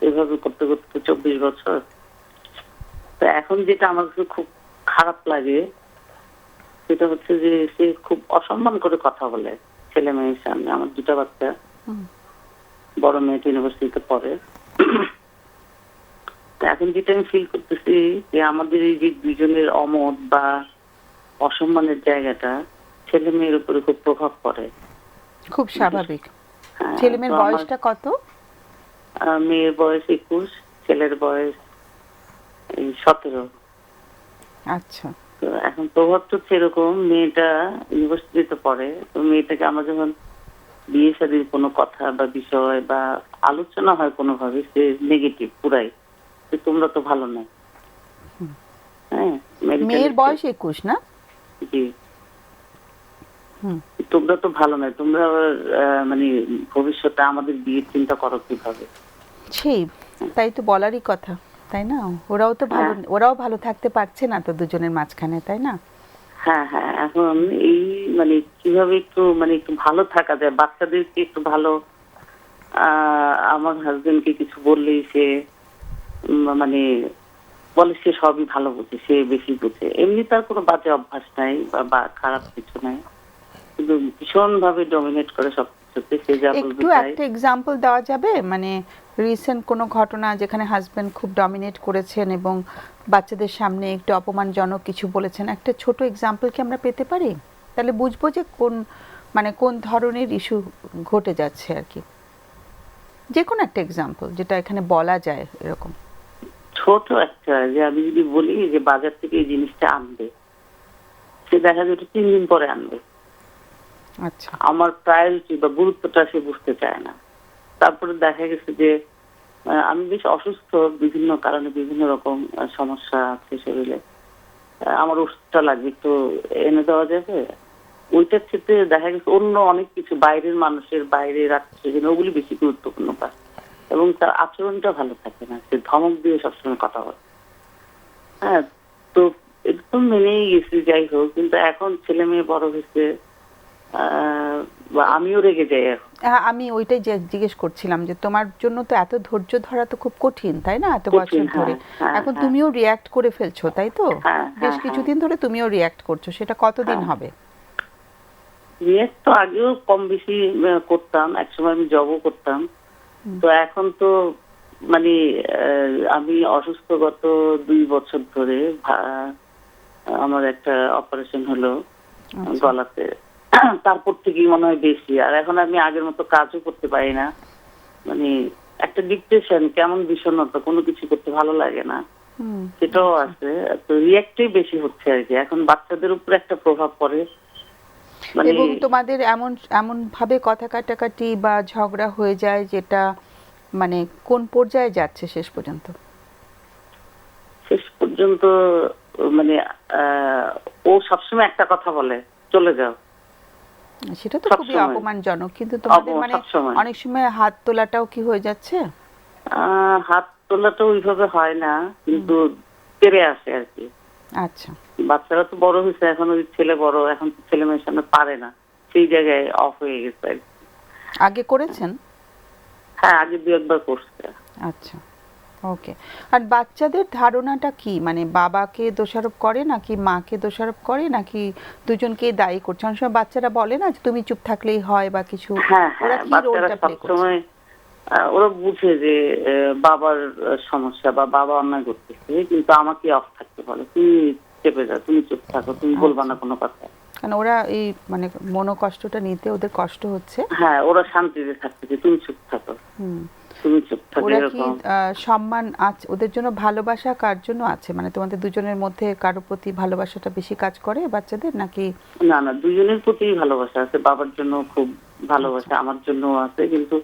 এভাবে করতে করতে 24 বছর। তো এখন যেটা আমার কাছে খুব খারাপ লাগে সেটা হচ্ছে যে সে খুব অসম্মান করে কথা বলে ছেলে মেয়ের সামনে। আমার দুটা বাচ্চা, বড় মেয়েটা ইউনিভার্সিটিতে পড়ে। তো এখন যেটা আমি ফিল করতেছি যে আমাদের এই যে দুজনের অমত বা অসম্মানের জায়গাটা ছেলে মেয়ের উপরে খুব প্রভাব পড়ে। খুব স্বাভাবিক। হ্যাঁ, ছেলে মেয়ের তো আমার, বয়সটা কত? মেয়ের বয়স 21, ছেলের বয়স 17। আচ্ছা। তো এখন প্রভাব তো সেরকম, মেয়েটা ইউনিভার্সিটিতে পড়ে, তো মেয়েটাকে আমরা যখন বিয়ে শাদীর কোনো কথা বা বিষয় বা আলোচনা হয় কোনোভাবে, সে নেগেটিভ পুরাই, যে তোমরা তো ভালো না। হ্যাঁ, মেয়ের বয়স 21 না? জি, হুম। তোমরা তো ভালো নয়, তোমরা আবার, মানে ভবিষ্যতে আমাদের বিয়ের চিন্তা করো কিভাবে। সেই, তাই তো বলারই কথা, তাই না? ওরাও তো ভালো, হ্যাঁ। ওরাও ভালো থাকতে পারছে না তো দুজনের মাঝখানে, তাই না? হ্যাঁ হ্যাঁ, এখন এই মানে কিভাবে একটু মানে একটু ভালো থাকা যায়, বাচ্চাদেরকে একটু ভালো, আমার হাজবেন্ডকে কিছু বললেই সে মানে বলে সে সবই ভালো বোঝে, সে বেশি বোঝে, এমনি তার কোনো বাজে অভ্যাস নাই বা খারাপ কিছু নাই, কিন্তু ভীষণ ভাবে ডমিনেট করে সবকিছুতে, সে যা বলবে একটু তাই। একটা এক্সাম্পল দেওয়া যাবে, মানে রিসেন্ট কোনো ঘটনা যেখানে হাজবেন্ড খুব ডমিনেট করেছেন এবং বাচ্চাদের সামনে একটু অপমানজনক কিছু বলেছেন, একটা ছোট এক্সাম্পল কি আমরা পেতে পারি? তাহলে বুঝবো যে কোন ধরনের ইস্যু ঘটে যাচ্ছে আর কি। যে কোনো একটা এক্সাম্পল যেটা এখানে বলা যায় এরকম। ছোট একটা, যে আমি যদি বলি যে বাজার থেকে এই জিনিসটা আনবে, সে দেখা যায় 3 দিন পরে আনবে, আচ্ছা। আমার প্রায়োরিটি বা গুরুত্বটা সে বুঝতে চায় না। তারপরে দেখা গেছে যে আমি বেশ অসুস্থ, বিভিন্ন কারণে বিভিন্ন রকম সমস্যা আছে শরীরে, আমার ওষুধটা লাগবে, একটু এনে দেওয়া যাবে। ওইটার ক্ষেত্রে দেখা গেছে অন্য অনেক কিছু, বাইরের মানুষের, বাইরের আত্মীয় ওগুলি বেশি গুরুত্বপূর্ণ পায়, এবং তার আচরণটা ভালো থাকে না, সে ধমক দিয়ে সবসময় কথা বলে। হ্যাঁ, তো একদম মেনেই গেছি, যাই হোক, কিন্তু এখন ছেলে মেয়ে বড় হয়েছে, বা আমিও রেগে যাই এখন। হ্যাঁ, আমি ওইটাই জিজ্ঞেস করছিলাম যে তোমার জন্য তো এত ধৈর্য ধরা তো খুব কঠিন, তাই না? এত বছর কঠিন, ধরে হ্যাঁ, এখন হ্যাঁ, তুমিও রিয়্যাক্ট করে ফেলছো, তাই তো? হ্যাঁ, বেশ হ্যাঁ, কিছুদিন ধরে তুমিও রিয়্যাক্ট করছো, সেটা কতদিন হ্যাঁ। হবে? রিয়েক্ট তো আগেও কম বেশি করতাম, একসময় আমি জবও করতাম, তো এখন তো মানে আমি অসুস্থ গত 2 বছর ধরে, আমার একটা অপারেশন হলো আচ্ছা। গলাতে, তারপর থেকেই মনে হয় বেশি, আর এখন আমি আগের মতো কাজও করতে পারি না, মানে একটা ডিপ্রেশন, কেমন বিষণ্ণতা, কোনো কিছু করতে ভালো লাগে না, হুম। সেটাও আছে। তো রিয়েক্টই বেশি হচ্ছে আর কি, এখন বাচ্চাদের উপর একটা প্রভাব পড়ে, মানে এবং তোমাদের এমন এমন ভাবে কথা কাটাকাটি বা ঝগড়া হয়ে যায় যেটা মানে কোন পর্যায়ে যাচ্ছে শেষ পর্যন্ত? শেষ পর্যন্ত মানে ও সবসময় একটা কথা বলে, চলে যাও। সেটা তো খুবই সবসময়। অপমানজনক, কিন্তু তোমাদের মানে সবসময়। অনেক সময় হাত তোলাটাও কি হয়ে যাচ্ছে? হাত তোলাটা ওইভাবে হয় না, কিন্তু তেড়ে আসে আর কি। আচ্ছা। বাচ্চারা তো বড় হয়েছে, এখন ওই ছেলে বড়, এখন তো ছেলে মেয়ের সামনে পারে না, সেই জায়গায় অফ হয়ে গেছে আর কি। আগে করেছেন? হ্যাঁ, আগে 2-1 বার করছে। আচ্ছা, ওকে। আর বাচ্চাদের ধারণাটা কি, মানে বাবাকে দোষারোপ করে নাকি মাকে দোষারোপ করে নাকি দুজনকেই দায়ী করছে? অনেক সময় বাচ্চারা বলে না যে তুমি চুপ থাকলেই হয় বা কিছু, হ্যাঁ ওরা হ্যাঁ, কি বাচ্চারা রোলটা প্লে করছে? সবসময় ওরা বুঝে যে বাবার সমস্যা বা বাবা অন্যায় করতেছে, কিন্তু আমাকে অফ থাকতে বলে, তুমি চেপে যাও, তুমি চুপ থাকো, তুমি বলবা না কোনো কথা। কারণ ওরা এই মানে মনোকষ্টটা নিতে ওদের কষ্ট হচ্ছে। হ্যাঁ, ওরা শান্তিতে থাকতেছে, তুমি চুপ থাকো, হুম। তুমি চুপ থাকো, ওরা কি এরকম। সম্মান আছে ওদের জন্য? ভালোবাসা কার জন্য আছে, মানে তোমাদের দুজনের মধ্যে কারোর প্রতি ভালোবাসাটা বেশি কাজ করে বাচ্চাদের নাকি? না না, দুজনের প্রতি ভালোবাসা আছে, বাবার জন্য খুব ভালোবাসা, আমার জন্য আছে, কিন্তু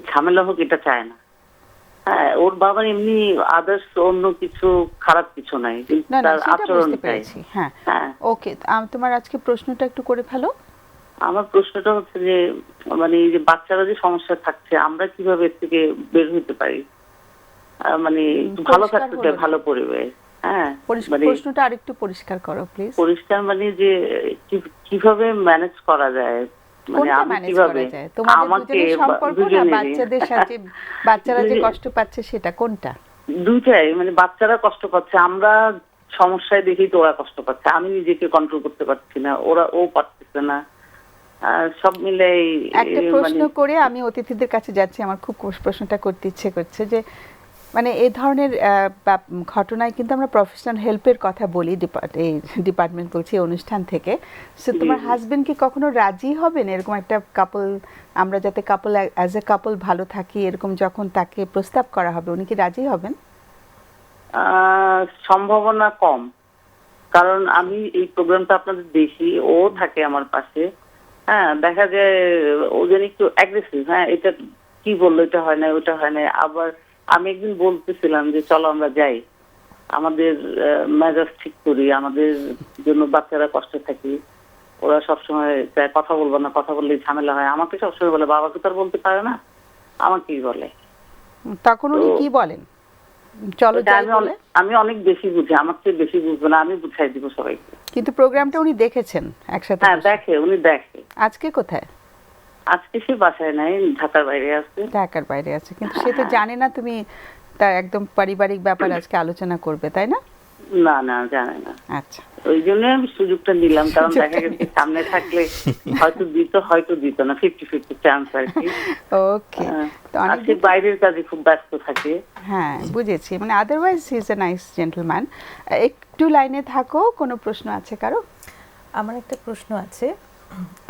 ঝামেলা হোক এটা চায় না। হ্যাঁ, ওর বাবার এমনি আদার্স অন্য কিছু খারাপ কিছু নাই, কিন্তু না না, তার সেটা আচরণ বুঝতে চাই। পেরেছি। হ্যাঁ, হ্যাঁ, ওকে। তোমার আজকে প্রশ্নটা একটু করে ফেলো। আমার প্রশ্নটা হচ্ছে যে মানে এই যে বাচ্চারা যে সমস্যা থাকছে, আমরা কিভাবে এর থেকে বের হতে পারি? মানে একটু ভালো পরিষ্কার থাকতে হলো চাই, না। ভালো পরিবেশ। হ্যাঁ, মানে প্রশ্নটা আরেকটু পরিষ্কার করো প্লিজ। পরিষ্কার, মানে যে কিভাবে ম্যানেজ করা যায়, মানে কোনটা আমি ম্যানেজ কিভাবে করা যায়? তোমাদের আমাকে দুজনের সম্পর্ক না দুজনেরই বাচ্চাদের সাথে, বাচ্চারা যে কষ্ট পাচ্ছে সেটা কোনটা? দুইটাই, মানে বাচ্চারা কষ্ট পাচ্ছে, আমরা সমস্যায় দেখি তো ওরা কষ্ট পাচ্ছে, আমি নিজেকে কন্ট্রোল করতে পারছি না, ও পারতেছে না, সব মিলে একটা প্রশ্ন করে আমি অতিথিদের কাছে যাচ্ছি, আমার খুব প্রশ্নটা করতে ইচ্ছে করছে যে মানে এই ধরনের ঘটনায় কিন্তু আমরা প্রফেশনাল হেল্পের কথা বলি, এই ডিপার্টমেন্ট বলছি এই অনুষ্ঠান থেকে। সো তোমার হাজবেন্ড কি কখনো রাজি হবেন এরকম একটা কাপল, আমরা যাতে কাপল অ্যাজ এ কাপল ভালো থাকি, এরকম যখন তাকে প্রস্তাব করা হবে উনি কি রাজি হবেন? সম্ভাবনা কম, কারণ আমি এই প্রোগ্রামটা আপনাদের দেখি, ও থাকে আমার পাশে। হ্যাঁ, দেখা যায় ও যেন একটু অ্যাগ্রেসিভ। হ্যাঁ, এটা কি বললো, এটা হয় না, ওটা হয় না। আবার আমি একদিন বলতেছিলাম যে চলো আমরা যাই, আমাদের মেজাজ ঠিক করি, আমাদের জন্য বাচ্চারা কষ্ট থাকি, ওরা সবসময় চায় কথা বলবো না, কথা বললেই ঝামেলা হয়। আমাকে সবসময় বলে বাবাকে তো আর বলতে পারে না, আমাকেই বলে। তখন উনি কি বলেন? চলো যাই বলে? আমি অনেক বেশি বুঝি, আমার চেয়ে বেশি বুঝবো না, আমি বুঝাই দিব সবাইকে। কিন্তু প্রোগ্রামটা উনি দেখেছেন একসাথে? হ্যাঁ দেখে, উনি দেখে। আজকে কোথায়? আজকে সে বাসায় নাই, ঢাকার বাইরে আছে। ঢাকার বাইরে আছে, কিন্তু সে তো জানে না তুমি তার একদম পারিবারিক ব্যাপার আজকে আলোচনা করবে, তাই না? না না, জানে না। আচ্ছা, ওই জন্য আমি সুযোগটা নিলাম, কারণ দেখা গেছে সামনে থাকলে হয়তো দিত না, 50-50 চান্স আর কি। ওকে। তো আজকে বাইরের কাজে খুব ব্যস্ত থাকে। হ্যাঁ বুঝেছি, মানে otherwise he is a nice gentleman. একটু লাইনে থাকো, কোনো প্রশ্ন আছে কারো? আমার একটা প্রশ্ন আছে,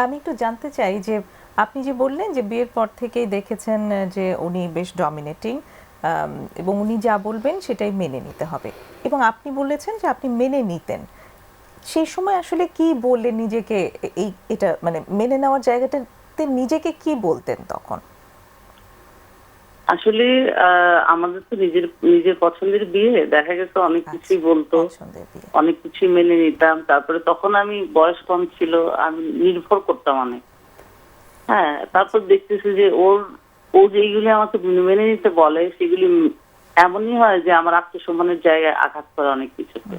আমি একটু জানতে চাই যে আপনি যে বললেন যে বিয়ের পর থেকেই দেখেছেন যে উনি বেশ ডমিনেটিং এবং উনি যা বলবেন সেটাই মেনে নিতে হবে, এবং আপনি বলেছেন যে আপনি মেনে নিতেন। সেই সময় আসলে কি বললেন নিজেকে, এটা মানে মেনে নেওয়ার জায়গাটাতে নিজেকে কি বলতেন তখন? আসলে আমাদের তো নিজের পছন্দের বিয়ে, দেখা গেছে অনেক কিছুই বলতো, অনেক কিছুই মেনে নিতাম। তারপরে তখন আমি বয়স কম ছিল, আমি নির্ভর করতাম অনেক। হ্যাঁ, তারপর দেখতেছি যে ও যেগুলি আমাকে মেনে নিতে বলে সেগুলি এমনই হয় যে আমার আত্মসম্মানের জায়গায় আঘাত করে অনেক কিছুতে।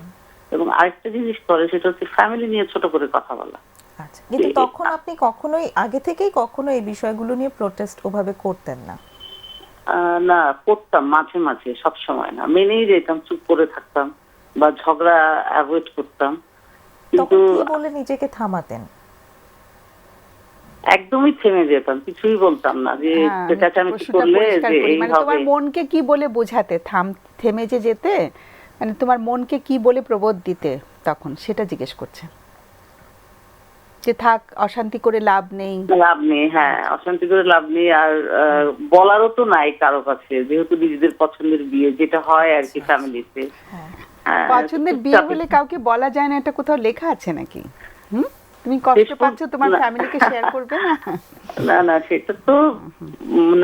এবং আরেকটা জিনিস করে, সেটা হচ্ছে ফ্যামিলি নিয়ে ছোট করে কথা বলা। আচ্ছা, কিন্তু তখন আপনি কখনোই আগে থেকেই কখনো এই বিষয়গুলো নিয়ে প্রোটেস্ট ওভাবে করতেন না? না, করতাম মাঝে মাঝে, সব সময় না, মেনেই যেতাম, চুপ করে থাকতাম বা ঝগড়া অ্যাভয়েড করতাম। কিন্তু তখন কি বলে নিজেকে থামাতেন? একদমই থেমে যেতাম, কিছুই বলতাম না, যে চেঁচামেচি করলে যে এই মানে হবে। তোমার মনকে কি বলে বোঝাতে থেমে যে যেতে, মানে তোমার মনকে কি বলে প্রবোধ দিতে তখন, সেটা জিজ্ঞেস করছে যে থাক, অশান্তি করে লাভ নেই। হ্যাঁ, অশান্তি করে লাভ নেই। আর বলারও তো নাই কারো কাছে, যেহেতু নিজেদের পছন্দের বিয়ে, যেটা হয় আর কি ফ্যামিলিতে। পছন্দের বিয়ে হলে কাউকে বলা যায় না, এটা কোথাও লেখা আছে নাকি? তুমি কষ্ট পাচ্ছ, তোমার ফ্যামিলিকে শেয়ার করবে না? না না, সেটা তো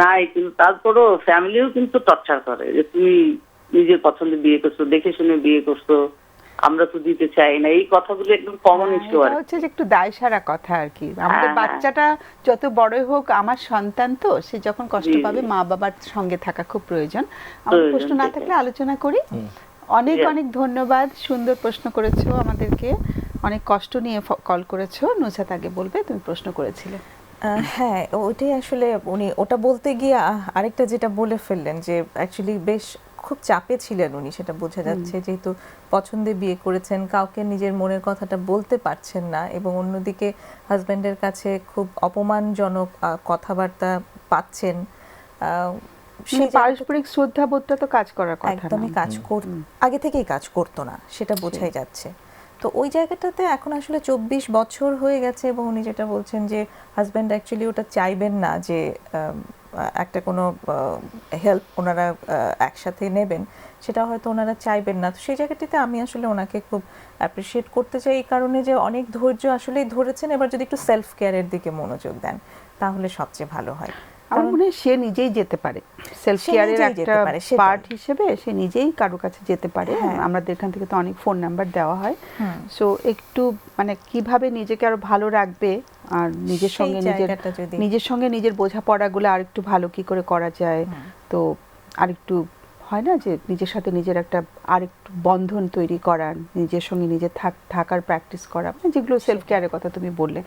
নাই, কিন্তু তারপরও ফ্যামিলিও কিন্তু টর্চার করে যে তুমি নিজের পছন্দের বিয়ে করছো, দেখে শুনে বিয়ে করছো, আমরা তো দিতে চাই না। এই কথাগুলো একদম কমন ইস্যু। আর হচ্ছে যে একটু দায় সারা কথা আর কি। আমাদের বাচ্চাটা যত বড়ই হোক, আমার সন্তান তো, সে যখন কষ্ট পাবে মা বাবার সঙ্গে থাকা খুব প্রয়োজন। আমার প্রশ্ন না থাকলে আলোচনা করি। অনেক অনেক ধন্যবাদ, সুন্দর প্রশ্ন করেছো আমাদেরকে, অনেক কষ্ট নিয়ে কল করেছো। নুসরাত আগে বলবে, তুমি প্রশ্ন করেছিলে। হ্যাঁ, ওইটাই আসলে উনি ওটা বলতে গিয়ে আরেকটা যেটা বলে ফেললেন যে অ্যাকচুয়ালি বেশ খুব চাপে ছিলেন উনি, সেটা বোঝা যাচ্ছে, যেহেতু পছন্দে বিয়ে করেছেন, কাউকে নিজের মনের কথাটা বলতে পারছেন না, এবং অন্যদিকে হাজব্যান্ডের কাছে খুব অপমানজনক কথাবার্তা পাচ্ছেন। সেই পারস্পরিক শ্রদ্ধাবোধটা তো কাজ করার কথা, একদমই আগে থেকেই কাজ করতো না, সেটা বোঝাই যাচ্ছে। তো ওই জায়গাটাতে এখন আসলে 24 বছর হয়ে গেছে, এবং উনি যেটা বলছেন যে হাজব্যান্ড অ্যাকচুয়ালি ওটা চাইবেন না যে একটা কোনো হেল্প ওনারা একসাথে নেবেন, সেটা হয়তো ওনারা চাইবেন না। তো সেই জায়গাটিতে আমি আসলে ওনাকে খুব অ্যাপ্রিসিয়েট করতে চাই, এই কারণে যে অনেক ধৈর্য আসলেই ধরেছেন। এবার যদি একটু সেলফ কেয়ারের দিকে মনোযোগ দেন তাহলে সবচেয়ে ভালো হয়। আমার মনে হয় সে নিজেই যেতে পারে, সেলফ কেয়ারের একটা পার্ট হিসেবে সে নিজেই কারো কাছে যেতে পারে। আমাদের এখান থেকে তো অনেক ফোন নাম্বার দেওয়া হয়। সো একটু মানে কিভাবে নিজেকে আরো ভালো রাখবে, আর নিজের সঙ্গে নিজের বোঝাপড়াগুলো আর একটু ভালো কি করে করা যায়, তো আরেকটু হয় না যে নিজের সাথে নিজের একটা আরেকটু বন্ধন তৈরি করা, নিজের সঙ্গে নিজে থাকার প্র্যাকটিস করা, মানে যেগুলো সেলফ কেয়ারের কথা তুমি বললে।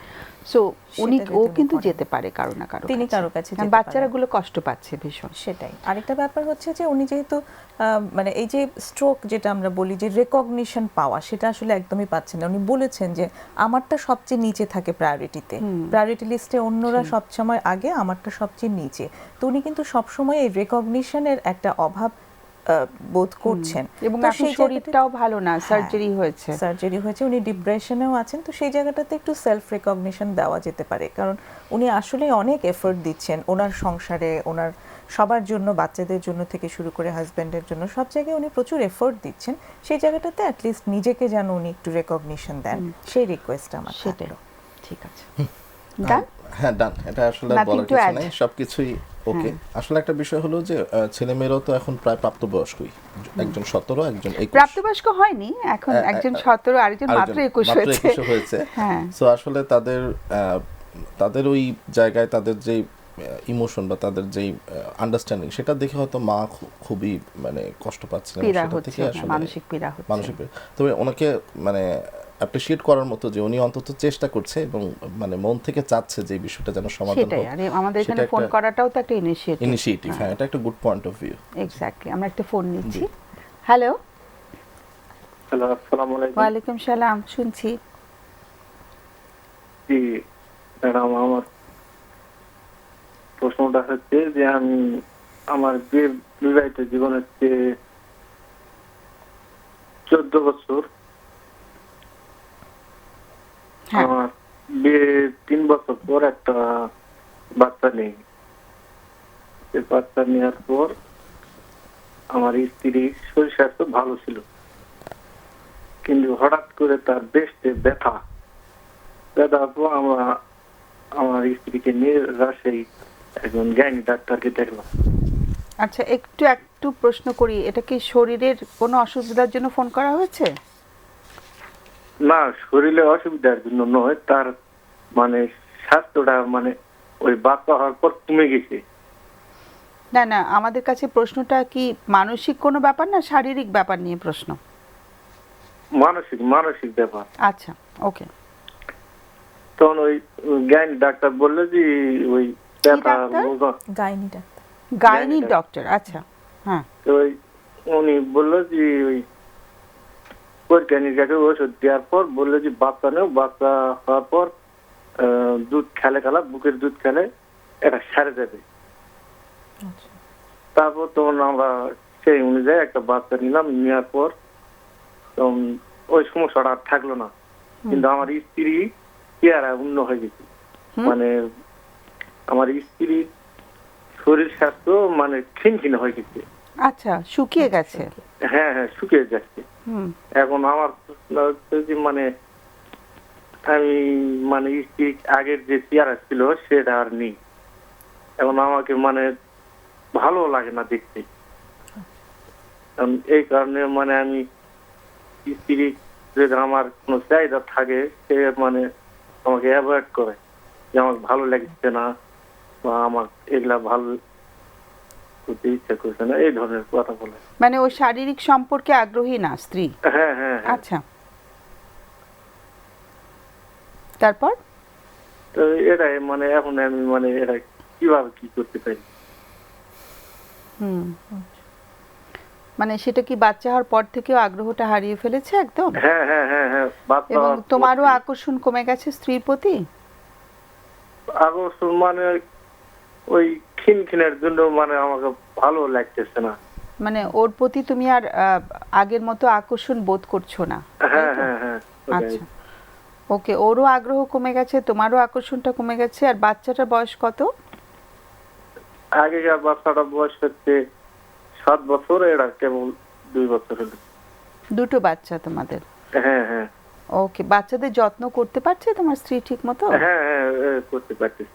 সো ও কিন্তু যেতে পারে কারো না কারো, তিনি কারো কাছে, বাচ্চারা গুলো কষ্ট পাচ্ছে ভীষণ। সেটাই আরেকটা ব্যাপার হচ্ছে যে উনি যেহেতু মানে এই যে স্ট্রোক যেটা আমরা বলি যে রেকগনিশন পাওয়া, সেটা আসলে একদমই পাচ্ছেন না। উনি বলেছেন যে আমারটা সবচেয়ে নিচে থাকে প্রায়োরিটিতে, প্রায়োরিটি লিস্টে অন্যরা সবসময় আগে, আমারটা সবচেয়ে নিচে। তো উনি কিন্তু সবসময় এই রেকগনিশনের একটা অভাব বোধ করছেন। এবং তো এখন সেই জায়গাটা- শরীরটাও ভালো না, সার্জারি হয়েছে। সার্জারি হয়েছে, উনি ডিপ্রেশনেও আছেন। তো সেই জায়গাটাতে একটু সেলফ রিকগনিশন দেওয়া যেতে পারে, কারণ উনি আসলে অনেক এফোর্ট দিচ্ছেন ওনার সংসারে, ওনার সবার জন্য, বাচ্চাদের জন্য থেকে শুরু করে হাজব্যান্ডের জন্য সব জায়গায় উনি প্রচুর এফোর্ট দিচ্ছেন। সেই জায়গাটাতে অ্যাটলিস্ট নিজেকে যেন উনি একটু রেকগনিশন দেন, সেই রিকোয়েস্টটা আমার সেটাই, থাকলো। ঠিক আছে। ডান। হ্যাঁ ডান, এটা আসলে Nothing বলার to কিছু add. নাই, সবকিছুই ওকে। আসলে একটা বিষয় হলো যে ছেলেমেয়েরাও তো এখন প্রায় প্রাপ্তবয়স্কই, একজন 17, একজন 21। প্রাপ্তবয়স্ক হয়নি এখন, একজন 17, আরেকজন মাত্র 21 হয়েছে। হ্যাঁ, সো আসলে তাদের ওই জায়গায় তাদের যে ইমোশন বা তাদের যেই আন্ডারস্ট্যান্ডিং, সেটা দেখে হয়তো মা খুবই মানে কষ্ট পাচ্ছেন, এবং পীড়া সেটা হচ্ছে, থেকে আসলে মানসিক পীড়া হচ্ছে। মানসিক পীড়া। তবে ওনাকে মানে অ্যাপ্রিশিয়েট করার মতো যে উনি অন্তত চেষ্টা করছে এবং মানে মন থেকে চাচ্ছে যে এই বিষয়টা যেন সমাধান সেটাই, হোক। আরে আমাদের এখানে সেটা ফোন একটা করাটাও তো একটা ইনিশিয়েটিভ, হ্যাঁ, এটা একটা good point of view. Exactly. আমরা একটা ফোন নিচ্ছি। হ্যালো। হ্যালো, আসসালামু আলাইকুম। ওয়ালাইকুম সালাম, শুনছি। জি ম্যাডাম, আমার প্রশ্নটা হচ্ছে যে আমি আমার বিবাহিত জীবন হচ্ছে 14 বছর। হ্যাঁ, আমার বিয়ে 3 বছর পর একটা বাচ্চা নেই। এই বাচ্চা নেওয়ার পর আমার স্ত্রীর শরীর স্বাস্থ্য ভালো ছিল, কিন্তু হঠাৎ করে তার বেস্টে ব্যথার পর আমার স্ত্রীকে নিয়ে রাজশাহী একজন গাইনি ডাক্তারকে দেখলাম। আচ্ছা, একটু প্রশ্ন করি, এটা কি শরীরের কোনো অসুবিধার জন্য ফোন করা হয়েছে? না, শরীরে অসুবিধার জন্য নয়, তার মানে স্বাস্থ্যটা মানে ওই বাচ্চা হওয়ার পর কমে গেছে। না না, আমাদের কাছে প্রশ্নটা কি মানসিক কোনো ব্যাপার না শারীরিক ব্যাপার নিয়ে প্রশ্ন? মানসিক ব্যাপার। আচ্ছা, ওকে। তখন ওই গাইনি ডাক্তার বললো যে ওই ব্যথা doctor? Gynae doctor. Gynae doctor, আচ্ছা। হ্যাঁ, তো ওই উনি বললো যে ওই বৈজ্ঞানিক কাছে ওষুধ দেওয়ার পর বললো যে বাচ্চা নেও, বাচ্চা হওয়ার পর দুধ খেলে বুকের দুধ খেলে এটা সারে যাবে। তারপর তখন আমরা সেই অনুযায়ী একটা বাচ্চা নিলাম, নেওয়ার পর তখন ওই সমস্যাটা আর থাকলো না। কিন্তু আমার স্ত্রী চেহারা অন্য হয়ে গেছে, মানে আমার স্ত্রীর শরীর স্বাস্থ্য মানে খিনখিনে হয়ে গেছে। আচ্ছা, শুকিয়ে গেছে। হ্যাঁ, শুকিয়ে যাচ্ছে। হুম, এখন আমার প্রশ্ন হচ্ছে যে মানে আমি মানে স্ত্রী আগের যে চেহারা ছিল সেটা আর নেই। এখন আমাকে মানে ভালো লাগে না দেখতে। এই কারণে মানে আমি স্ত্রী যদি আমার কোনো চাহিদা থাকে সে মানে আমাকে অ্যাভয়েড করে, যে আমার ভালো লাগছে না বা আমার এগুলা ভালো করতে ইচ্ছা করছে না, এই ধরনের কথা বলে। মানে ও শারীরিক সম্পর্কে আগ্রহী না স্ত্রী? হ্যাঁ। আচ্ছা, তারপর? তো এটাই মানে এখন আমি মানে এটা কিভাবে কি করতে পারি? হুম, মানে সেটা কি বাচ্চা হওয়ার পর থেকেও আগ্রহটা হারিয়ে ফেলেছে একদম? হ্যাঁ। বাচ্চা এবং হওয়ার পর তোমারও থেকে আকর্ষণ কমে গেছে স্ত্রীর প্রতি? আকর্ষণ মানে ওই খিনখিনের জন্য মানে আমাকে ভালো লাগতেছে না। মানে ওর প্রতি তুমি আর আগের মতো আকর্ষণ বোধ করছো না? হ্যাঁ। আচ্ছা, ওকে। ওরও আগ্রহ কমে গেছে, তোমারও আকর্ষণটা কমে গেছে। আর বাচ্চাটার বয়স কত? আগেকার বাচ্চাটা বয়স হচ্ছে 7 বছর, এটা কেবল 2 বছর হলো। দুটো বাচ্চা তোমাদের? হ্যাঁ। ওকে, বাচ্চাদের যত্ন করতে পারছে তোমার স্ত্রী ঠিক মতো? হ্যাঁ, করতে পারতেছি।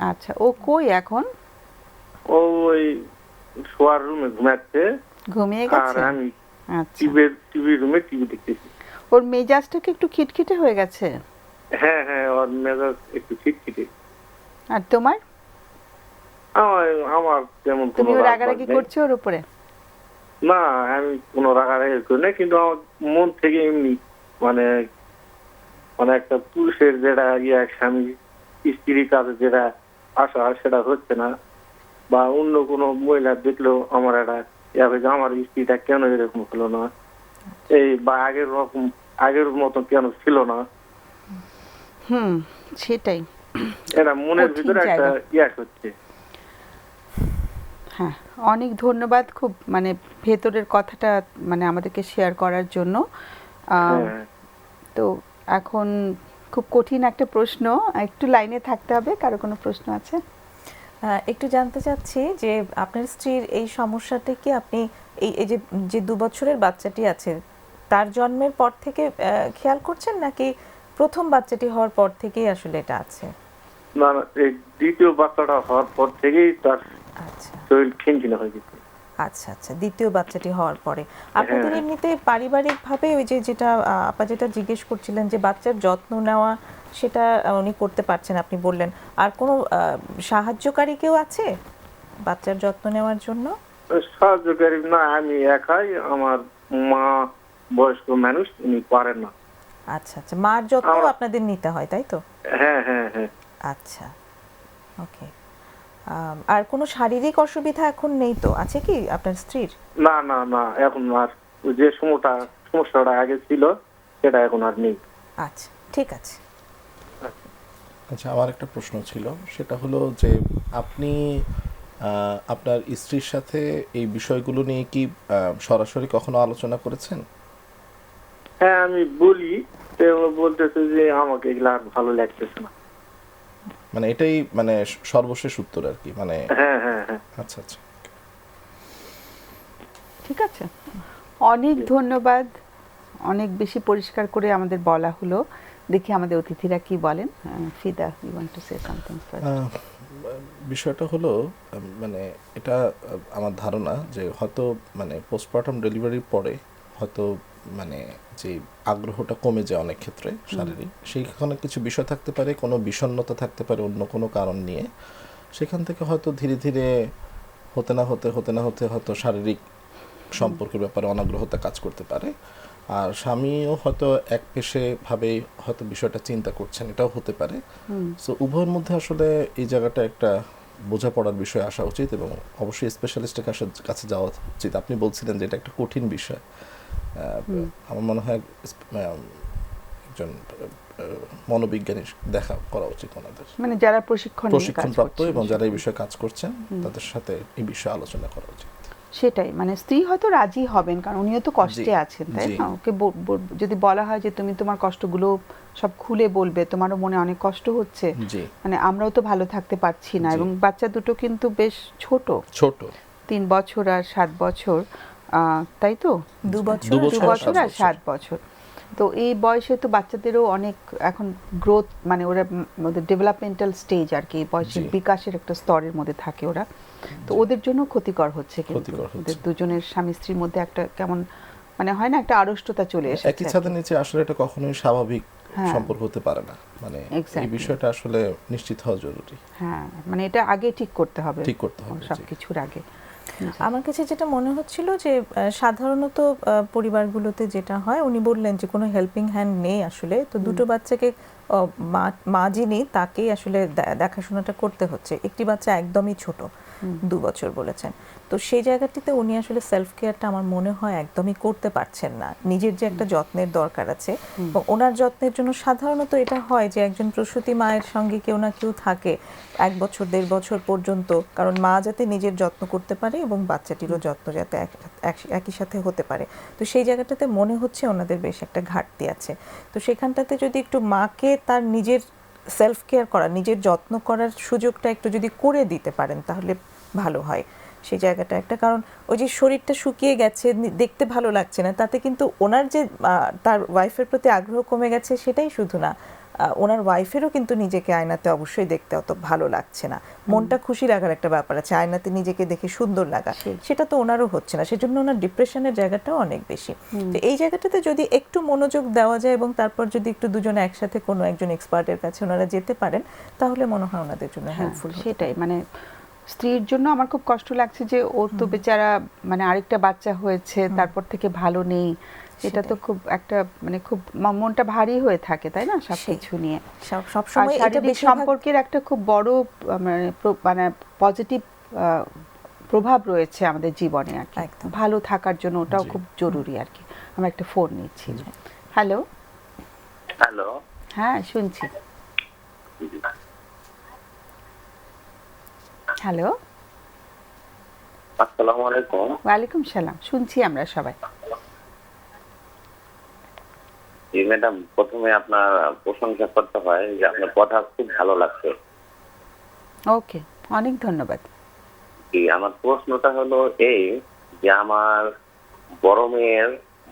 আচ্ছা, ও কই এখন? ও ওই শোয়ার রুমে ঘুমাচ্ছে, ঘুমিয়ে আর গেছে? আমি আচ্ছা, টিভি রুমে টিভি দেখতেছি। ওর মেজাজটা কি একটু খিটখিটে হয়ে গেছে? হ্যাঁ, ওর মেজাজ একটু খিটখিটে। আর তোমার? আমার তেমন তুমি কোনো ওর রাগ রাগারাগি নেই। করছো ওর উপরে? না, আমি কোনো রাগারাগি করি না, কিন্তু আমার মন থেকে এমনি মানে মানে একটা পুরুষের যেটা স্বামী স্ত্রীর কাছে যেটা আশা সেটা হচ্ছে না, বা অন্য কোনো মহিলা দেখলেও আমার একটা আমার স্ত্রীটা কেন এরকম হলো না, এই বা আগের মতো কেন ছিল না, হুম, সেটাই। এটা মনের কঠিন ভিতরে একটা জায়গা। হচ্ছে। হ্যাঁ, অনেক ধন্যবাদ খুব মানে ভেতরের কথাটা মানে আমাদেরকে শেয়ার করার জন্য। হ্যাঁ তো এখন খুব কঠিন একটা প্রশ্ন, একটু লাইনে থাকতে হবে। কারো কোনো প্রশ্ন আছে? একটু জানতে চাচ্ছি যে আপনার স্ত্রীর এই সমস্যাটা কি আপনি এই যে 2 বছরের বাচ্চাটি আছে তার জন্মের পর থেকে খেয়াল করছেন, নাকি প্রথম বাচ্চাটি হওয়ার পর থেকেই আসলে এটা আছে? না না, এই দ্বিতীয় বাচ্চাটা হওয়ার পর থেকেই তার আচ্ছা শরীর খিনখিনে হয়ে গেছে। আচ্ছা আচ্ছা, দ্বিতীয় বাচ্চাটি হওয়ার পরে আপনাদের হ্যাঁ। এমনিতে পারিবারিকভাবে ওই যে যেটা আপা যেটা জিজ্ঞেস করছিলেন যে বাচ্চার যত্ন নেওয়া, সেটা উনি করতে পারছেন আপনি বললেন, আর কোনো সাহায্যকারী কেউ আছে বাচ্চার যত্ন নেওয়ার জন্য? সাহায্যকারী না, আমি একাই। আমার মা বয়স্ক মানুষ, উনি পারেন না। আচ্ছা আচ্ছা, মার যত্ন আমরা- আপনাদের নিতে হয় তাই তো? হ্যাঁ হ্যাঁ হ্যাঁ। আচ্ছা, ওকে। আর কোনো শারীরিক অসুবিধা এখন নেই তো, আছে কি আপনার স্ত্রীর? না না না, এখন আর ওই যে সমস্যাটা আগে ছিল সেটা এখন আর নেই। আচ্ছা, ঠিক আছে। আচ্ছা, আমার একটা প্রশ্ন ছিল, সেটা হলো যে আপনি আপনার স্ত্রীর সাথে এই বিষয়গুলো নিয়ে কি সরাসরি কখনো আলোচনা করেছেন? হ্যাঁ, আমি বলি, বলতেছে যে আমাকে এগুলা আর ভালো লাগতেছে না। মানে এটাই মানে সর্বশেষ উত্তর আর কি, মানে হ্যাঁ হ্যাঁ হ্যাঁ। আচ্ছা আচ্ছা। ঠিক আছে, অনেক ধন্যবাদ। অনেক বেশি পরিষ্কার করে আমাদের বলা হলো। দেখি আমাদের অতিথিরা কি বলেন। Fida, you want to say something first? বিষয়টা হলো মানে এটা আমার ধারণা যে হয়তো মানে পোস্টপার্টাম ডেলিভারির পরে হয়তো মানে যে আগ্রহটা কমে যায় অনেক ক্ষেত্রে শারীরিক, সেইখানে কিছু বিষয় থাকতে পারে, কোনো বিষণ্ণতা থাকতে পারে অন্য কোনো কারণ নিয়ে। সেখান থেকে হয়তো ধীরে ধীরে হতে না হতে হয়তো শারীরিক সম্পর্কের ব্যাপারে অনাগ্রহতা কাজ করতে পারে। আর স্বামীও হয়তো এক পেশেভাবেই হয়তো বিষয়টা চিন্তা করছেন, এটাও হতে পারে। সো উভয়ের মধ্যে আসলে এই জায়গাটা একটা বোঝাপড়ার বিষয় আসা উচিত এবং অবশ্যই স্পেশালিস্টের কাছে যাওয়া উচিত। আপনি বলছিলেন যে এটা একটা কঠিন বিষয়। আমার মনে হয় একজন মনোবিজ্ঞানী দেখা করা উচিত ওনাদের, মানে যারা প্রশিক্ষণপ্রাপ্ত এবং যারা এই বিষয়ে কাজ করছেন তাদের সাথে এই বিষয়ে আলোচনা করা উচিত। সেটাই, মানে স্ত্রী হয়তো রাজি হবেন, কারণ উনিও তো কষ্টে আছেন, তাই না? ওকে যদি বলা হয় যে তুমি তোমার কষ্টগুলো সব খুলে বলবে, তোমারও মনে অনেক কষ্ট হচ্ছে, মানে আমরাও তো ভালো থাকতে পারছি না। এবং বাচ্চা দুটো কিন্তু বেশ ছোট, 3 বছর আর 7 বছর, তাই তো? 2 বছর 2 বছর আর 7 বছর। তো এই বয়সে তো বাচ্চাদেরও অনেক এখন গ্রোথ, মানে ওরা ওদের ডেভেলপমেন্টাল স্টেজ আর কি, বয়সের বিকাশের একটা স্তরের মধ্যে থাকে ওরা। তো ওদের জন্য ক্ষতিকর হচ্ছে, কিন্তু ওদের দুজনের স্বামী স্ত্রীর মধ্যে একটা কেমন মানে হয় না, একটা আড়ষ্টতা চলে এসেছে। একই ছাদের নিচে আসলে এটা কখনোই স্বাভাবিক সম্পর্ক হতে পারে না, মানে এই বিষয়টা আসলে নিশ্চিত হওয়া জরুরি। হ্যাঁ, মানে এটা আগে ঠিক করতে হবে সবকিছুর আগে। আমার কাছে যেটা মনে হচ্ছিল যে সাধারণত পরিবারগুলোতে যেটা হয়, উনি বললেন যে কোনো হেল্পিং হ্যান্ড নেই আসলে, তো দুটো বাচ্চাকে মা যিনি তাকেই আসলে দেখাশোনাটা করতে হচ্ছে। একটি বাচ্চা একদমই ছোট, 2 বছর বলেছেন। তো সেই জায়গাটিতে উনি আসলে সেলফ কেয়ারটা আমার মনে হয় একদমই করতে পারছেন না। নিজের যে একটা যত্নের দরকার আছে, এবং ওনার যত্নের জন্য সাধারণত এটা হয় যে একজন প্রসূতি মায়ের সঙ্গে কেউ না কেউ থাকে 1 বছর 1.5 বছর পর্যন্ত, কারণ মা যাতে নিজের যত্ন করতে পারে এবং বাচ্চাটিরও যত্ন যাতে একই সাথে হতে পারে। তো সেই জায়গাটাতে মনে হচ্ছে ওনাদের বেশ একটা ঘাটতি আছে। তো সেখানটাতে যদি একটু মাকে তার নিজের সেলফ কেয়ার করা, নিজের যত্ন করার সুযোগটা একটু যদি করে দিতে পারেন তাহলে ভালো হয় সেই জায়গাটা একটা। কারণ ওই যে শরীরটা শুকিয়ে গেছে, দেখতে ভালো লাগছে না, তাতে কিন্তু ওনার যে তার ওয়াইফের প্রতি আগ্রহ কমে গেছে সেটাই শুধু না, ওনার ওয়াইফেরও কিন্তু নিজেকে আয়নাতে অবশ্যই দেখতে অত ভালো লাগছে না। মনটা খুশি লাগার একটা ব্যাপার আছে, আয়নাতে নিজেকে দেখে সুন্দর লাগা, সেটা তো ওনারও হচ্ছে না, সেজন্য ওনার ডিপ্রেশনের জায়গাটাও অনেক বেশি। তো এই জায়গাটাতে যদি একটু মনোযোগ দেওয়া যায় এবং তারপর যদি একটু দুজনে একসাথে কোনো একজন এক্সপার্টের কাছে ওনারা যেতে পারেন, তাহলে মনে হয় ওনাদের জন্য হেল্পফুল। সেটাই, মানে স্ত্রীর জন্য আমার খুব কষ্ট লাগছে যে ওর তো বেচারা মানে আরেকটা বাচ্চা হয়েছে, তারপর থেকে ভালো নেই। এটা তো খুব একটা মানে খুব মনটা ভারী হয়ে থাকে, তাই না, সবকিছু নিয়ে। সবসময় এটা বেশি সম্পর্কের একটা খুব বড় মানে পজিটিভ প্রভাব রয়েছে আমাদের জীবনে আর কি, ভালো থাকার জন্য ওটাও খুব জরুরি আর কি। আমরা একটা ফোন নিচ্ছি। হ্যালো। হ্যাঁ, শুনছি। হ্যালো। আসসালামু আলাইকুম। ওয়ালাইকুম সালাম, শুনছি আমরা সবাই। জি ম্যাডাম, প্রথমে আপনার প্রশংসা করতে হয় যে আপনার কথা খুব ভালো লাগছে। ওকে, অনেক ধন্যবাদ। জি, আমার প্রশ্নটা হলো এই যে আমার বড় মেয়ের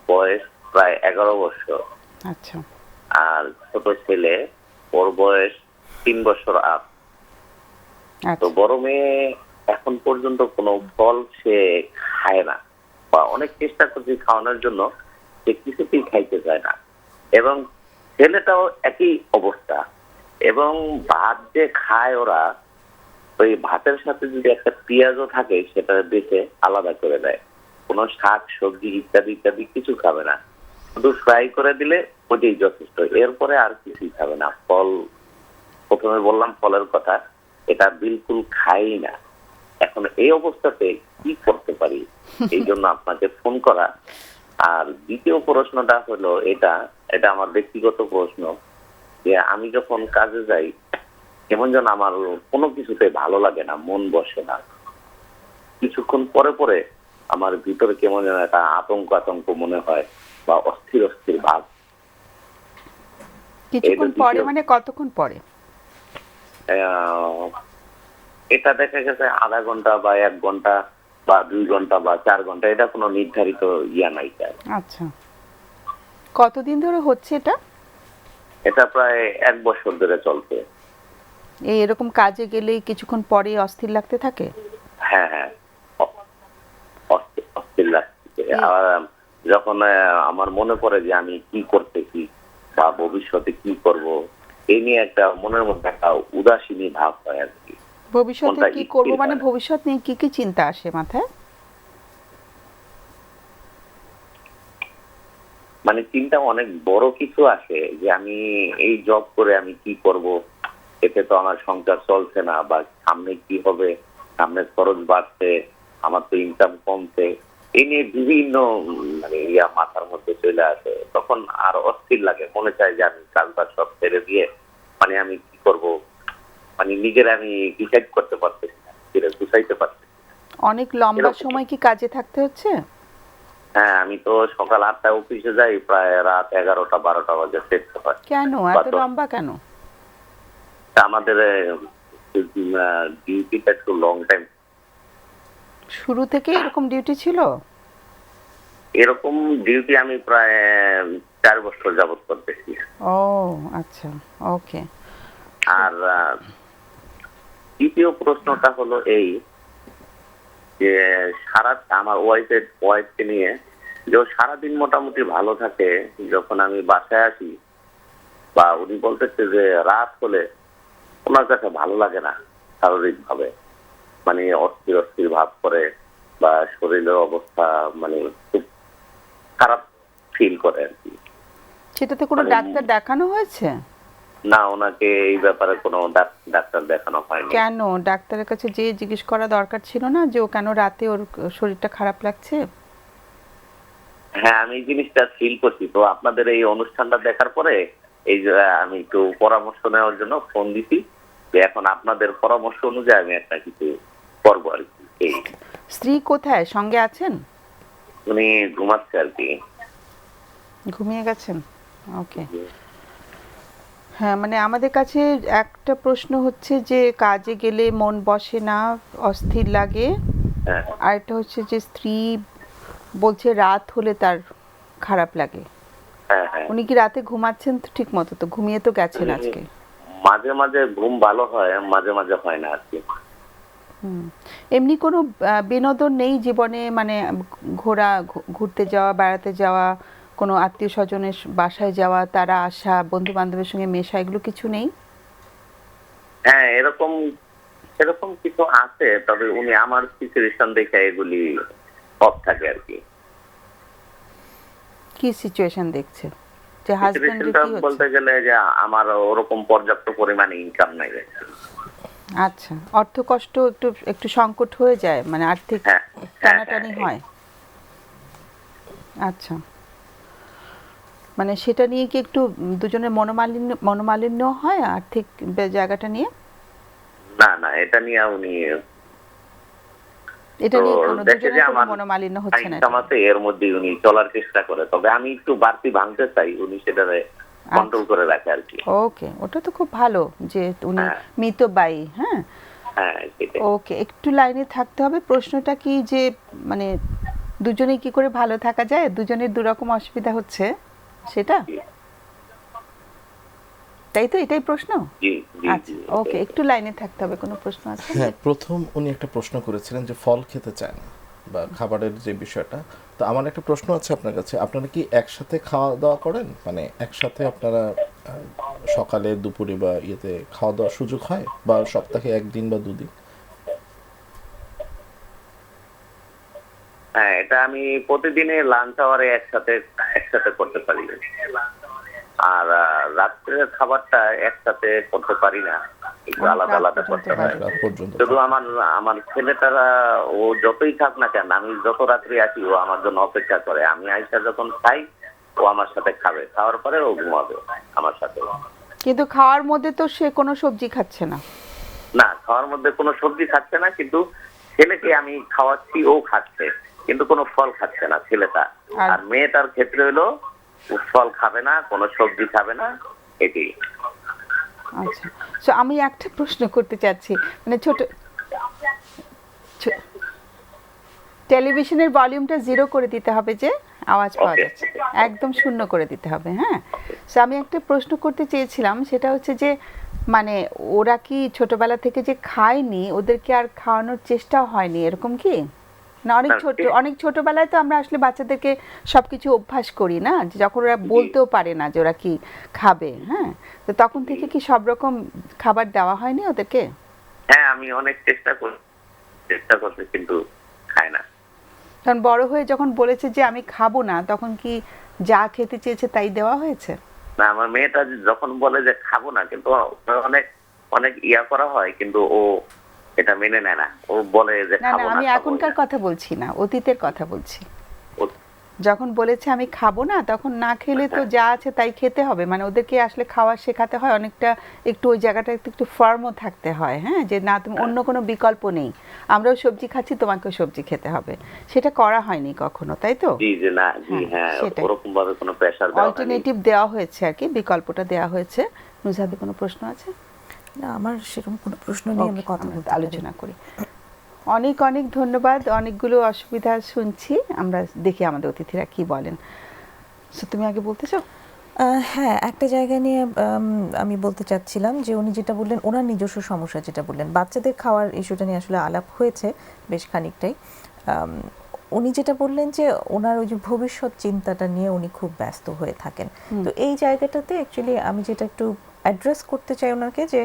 বয়স প্রায় 11 বছর, আচ্ছা আর ছোট ছেলে ওর বয়স 3 বছর আপ। তো আচ্ছা বড় মেয়ে এখন পর্যন্ত কোনো ফল সে খায় না, বা অনেক চেষ্টা করছে খাওয়ানোর জন্য, সে কিছুতেই খাইতে চায় না। এবং ছেলেটাও একই অবস্থা। এবং ভাত যে খায় ওরা, ওই ভাতের সাথে যদি একটা পেঁয়াজও থাকে সেটা দেখে আলাদা করে দেয়। কোনো শাক সবজি ইত্যাদি ইত্যাদি কিছু খাবে না, শুধু ফ্রাই করে দিলে ওটাই যথেষ্ট, এরপরে আর কিছুই খাবে না। ফল, প্রথমে বললাম ফলের কথা, এটা বিলকুল খাই না। এখন এই অবস্থাতে কি করতে পারি, এই জন্য আপনাকে ফোন করা। আর দ্বিতীয় প্রশ্নটা হলো এটা এটা আমার ব্যক্তিগত প্রশ্ন, যে আমি যখন কাজে যাই কেমন যেন আমার কোনো কিছুতে ভালো লাগে না, মন বসে না। কিছুক্ষণ পরে পরে আমার ভিতরে কেমন যেন একটা আতঙ্ক আতঙ্ক মনে হয়, বা অস্থির অস্থির ভাব। কিছুক্ষণ এটা পরে দ্বিতীয়- মানে কতক্ষণ পরে? আহ, এটা দেখা গেছে আধা ঘন্টা বা 1 ঘন্টা বা 2 ঘন্টা বা 4 ঘন্টা, এটা কোনো নির্ধারিত ইয়া নাই তার। আচ্ছা, কতদিন ধরে হচ্ছে এটা? এটা প্রায় 1 বছর ধরে চলছে। এই এরকম কাজে গেলেই কিছুক্ষণ পরে অস্থির লাগতে থাকে? হ্যাঁ হ্যাঁ, অস্থির লাগছে। আর যখন আমার মনে পড়ে যে আমি কি করতেছি বা ভবিষ্যতে কি করব, এই নিয়ে একটা মনের মধ্যে একটা উদাসীনী ভাব হয় আর কি। ভবিষ্যতে কোনটা কি স্থির করব মানে হয়। ভবিষ্যৎ নিয়ে কি কি চিন্তা আসে মাথায়? মানে চিন্তা অনেক বড় কিছু আসে, যে আমি এই জব করে আমি কি করব, এতে তো আমার সংসার চলছে না, বা সামনে কি হবে, সামনে খরচ বাড়ছে, আমার তো ইনকাম কমছে, এই নিয়ে বিভিন্ন মানে ইয়া মাথার মধ্যে চলে আসে। তখন আর অস্থির লাগে, মনে চায় যে আমি কাজবাজ সব ছেড়ে দিয়ে মানে আমি কি করব, মানে নিজের আমি ডিসাইড করতে পারতেছি না, নিজের গুছাইতে পারতেছি না। অনেক লম্বা এরকম। সময় কি কাজে থাকতে হচ্ছে? হ্যাঁ, আমি তো সকাল 8টায় অফিসে যাই, প্রায় রাত 11টা-12টা বাজে ফিরতে হয়। কেন বা এত তো- লম্বা কেন? আমাদের ডিউটিটা একটু লং টাইম। শুরু থেকে এরকম ডিউটি ছিল? এরকম ডিউটি আমি প্রায় 4 বছর যাবত করতেছি। ও আচ্ছা, ওকে। আর দ্বিতীয় প্রশ্নটা হলো এই যে সারা আমার ওয়াইফকে নিয়ে, যে সারাদিন মোটামুটি ভালো থাকে, যখন আমি বাসায় আসি বা উনি বলতেছে যে রাত হলে ওনার কাছে ভালো লাগে না শারীরিক ভাবে, মানে অস্থির অস্থির ভাব করে, বা শরীরের অবস্থা মানে খুব খারাপ ফিল করে আর কি। সেটাতে কোনো মানে- ডাক্তার দেখানো হয়েছে? না, ওনাকে এই ব্যাপারে কোনো ডাক্তার দেখানো হয়নি। কেন ডাক্তারের কাছে যে জিজ্ঞেস করা দরকার ছিল না যে ও কেন রাতে ওর শরীরটা খারাপ লাগছে? হ্যাঁ, আমি এই জিনিসটা ফিল করছি। তো আপনাদের এই অনুষ্ঠানটা দেখার পরে এই যে আমি একটু পরামর্শ নেওয়ার জন্য ফোন দিছি, যে এখন আপনাদের পরামর্শ অনুযায়ী আমি একটা কিছু করবো আর কি। এই স্ত্রী কোথায়, সঙ্গে আছেন? উনি ঘুমাচ্ছে আর কি। ঘুমিয়ে গেছেন? ওকে। হ্যাঁ, মানে আমাদের কাছে একটা প্রশ্ন হচ্ছে যে কাজে গেলে মন বসে না, অস্থির লাগে। হ্যাঁ আর একটা হচ্ছে যে স্ত্রী বলছে রাত হলে তার খারাপ লাগে। হ্যাঁ হ্যাঁ। উনি কি রাতে ঘুমাচ্ছেন তো ঠিক মতো? তো ঘুমিয়ে তো গেছেন আজকে। মাঝে মাঝে ঘুম ভালো হয়, মাঝে মাঝে হয় না আর কি। এমনি কোনো বিনোদন নেই জীবনে, মানে ঘুরতে যাওয়া, বেড়াতে যাওয়া, কোনো আত্মীয় স্বজনের বাসায় যাওয়া, তারা আসা, বন্ধু বান্ধবের সঙ্গে মেশা, এগুলো কিছু নেই? হ্যাঁ, এরকম কিছু আছে, তবে উনি আমার সিচুয়েশন দেখে এগুলি অফ থাকে আর কি। কি সিচুয়েশন দেখছে? যে হাজবেন্ডের সিচুয়েশনটা কি বলতে হচ্ছে? গেলে যে আমার ওরকম পর্যাপ্ত পরিমাণে ইনকাম নাই। আচ্ছা, অর্থ কষ্ট একটু একটু সংকট হয়ে যায়, মানে আর্থিক হ্যাঁ, টানাটানি হ্যাঁ, হয়। আচ্ছা, মানে সেটা নিয়ে কি একটু দুজনের মনোমালিন্য হয় আর্থিক জায়গাটা নিয়ে? না না, এটা নিয়ে উনি এটা তো নিয়ে কোনো দেখে যে দুজনের কোনো আমার মনোমালিন্য হচ্ছে না। জামাতে এর মধ্যে উনি চলার চেষ্টা করে, তবে আমি একটু বাড়তি ভাঙতে চাই, উনি সেটারে কন্ট্রোল করে রাখে আর কি। ওকে, ওটা তো খুব ভালো যে উনি হ্যাঁ। মিতবায়ী। হ্যাঁ, হ্যাঁ সেটাই। ওকে, একটু লাইনে থাকতে হবে। প্রশ্নটা কি যে মানে দুজনে কি করে ভালো থাকা যায়, দুজনের দুরকম অসুবিধা হচ্ছে সেটা, জি তাই তো? এটাই প্রশ্ন? জি জি আচ্ছা, জি, ওকে, এটাই। একটু লাইনে থাকতে হবে। কোনো প্রশ্ন আছে? হ্যাঁ, প্রথম উনি একটা প্রশ্ন করেছিলেন যে ফল খেতে চায় না বা খাবারের যে বিষয়টা। তো আমার একটা প্রশ্ন আছে আপনার কাছে, আপনারা কি একসাথে খাওয়া দাওয়া করেন? মানে একসাথে আপনারা সকালে দুপুরে বা ইয়েতে খাওয়া দাওয়ার সুযোগ হয়, বা সপ্তাহে একদিন বা দুদিন? হ্যাঁ, এটা আমি প্রতিদিনে লাঞ্চ আওয়ারে একসাথে একসাথে করতে পারি, আর রাত্রের খাবারটা একসাথে করতে পারি না, একটু অনেক আলাদা রাত আলাদা পর্যন্ত করতে হয়। হয়। রাত পর্যন্ত? শুধু আমার ছেলেটারা ও যতই থাক না কেন, আমি যত রাত্রে আসি ও আমার জন্য অপেক্ষা করে। আমি আইসা যখন খাই ও আমার সাথে খাবে, খাওয়ার পরে ও ঘুমাবে আমার সাথে। কিন্তু খাওয়ার মধ্যে তো সে কোনো সবজি খাচ্ছে না। না, খাওয়ার মধ্যে কোনো সবজি খাচ্ছে না, কিন্তু ছেলেকে আমি খাওয়াচ্ছি, ও খাচ্ছে, কিন্তু কোনো ফল খাচ্ছে না ছেলেটা। আর মেয়েটার ক্ষেত্রে হলো ও ফল খাবে না, কোনো সবজি খাবে না, এটি। আচ্ছা, তো আমি একটা প্রশ্ন করতে চাচ্ছি, মানে টেলিভিশনের ভলিউমটা 0 করে দিতে হবে, যে আওয়াজ পাওয়া Okay. যাচ্ছে, একদম শূন্য করে দিতে হবে। হ্যাঁ, তো আমি একটা প্রশ্ন করতে চেয়েছিলাম, সেটা হচ্ছে যে মানে ওরা কি ছোটবেলা থেকে যে খায়নি, ওদেরকে আর খাওয়ানোর চেষ্টাও হয়নি, এরকম কি? না, অনেক ছোটবেলায় তো আমরা আসলে বাচ্চাদেরকে সবকিছু অভ্যাস করি না, যে যখন ওরা বলতেও পারে না যে ওরা কি খাবে। হ্যাঁ, তো তখন থেকে কি সব রকম খাবার দেওয়া হয়নি ওদেরকে? হ্যাঁ, আমি অনেক চেষ্টা করছি, কিন্তু খায় না। কারণ বড় হয়ে যখন বলেছে যে আমি খাবো না, তখন কি যা খেতে চেয়েছে তাই দেওয়া হয়েছে? না, আমার মেয়েটা যখন বলে যে খাবো না, কিন্তু অনেক অনেক ইয়া করা হয়, কিন্তু ও এটা মেনে নেয় না। ও বলে যে না খাবো না, না। আমি এখনকার কথা বলছি না, অতীতের কথা বলছি। ও- যখন বলেছে আমি খাবো না, তখন না খেলে তো যা আছে তাই খেতে হবে, মানে ওদেরকে আসলে খাওয়া শেখাতে হয় অনেকটা, একটু ওই জায়গাটা একটু ফার্মও থাকতে হয়। হ্যাঁ, যে না, তুমি অন্য কোনো বিকল্প নেই, আমরাও সবজি খাচ্ছি, তোমাকেও সবজি খেতে হবে, সেটা করা হয়নি কখনো, তাই তো? জি জি না জি, হ্যাঁ, সেটাই। ওরকম ভাবে কোনো প্রেসার দেওয়া হয়নি। অল্টারনেটিভ দেওয়া হয়েছে আর কি, বিকল্পটা দেওয়া হয়েছে। নুজাহাতে কোনো প্রশ্ন আছে? না, আমার সেরকম কোনো প্রশ্ন নেই, আমরা Okay, কথা আমরা বলতে পারি। আলোচনা করি। অনেক অনেক ধন্যবাদ। অনেকগুলো অসুবিধা শুনছি, আমরা দেখি আমাদের অতিথিরা কি বলেন। সো তুমি আগে বলতে চাও? হ্যাঁ, একটা জায়গা নিয়ে আমি বলতে চাচ্ছিলাম যে উনি যেটা বললেন, ওনার নিজস্ব সমস্যা যেটা বললেন, বাচ্চাদের খাওয়ার ইস্যুটা নিয়ে আসলে আলাপ হয়েছে বেশ খানিকটাই। উনি যেটা বললেন যে ওনার ওই যে ভবিষ্যৎ চিন্তাটা নিয়ে উনি খুব ব্যস্ত হয়ে থাকেন। তো এই জায়গাটাতে অ্যাকচুয়ালি আমি যেটা একটু অ্যাড্রেস করতে চাই ওনাকে, যে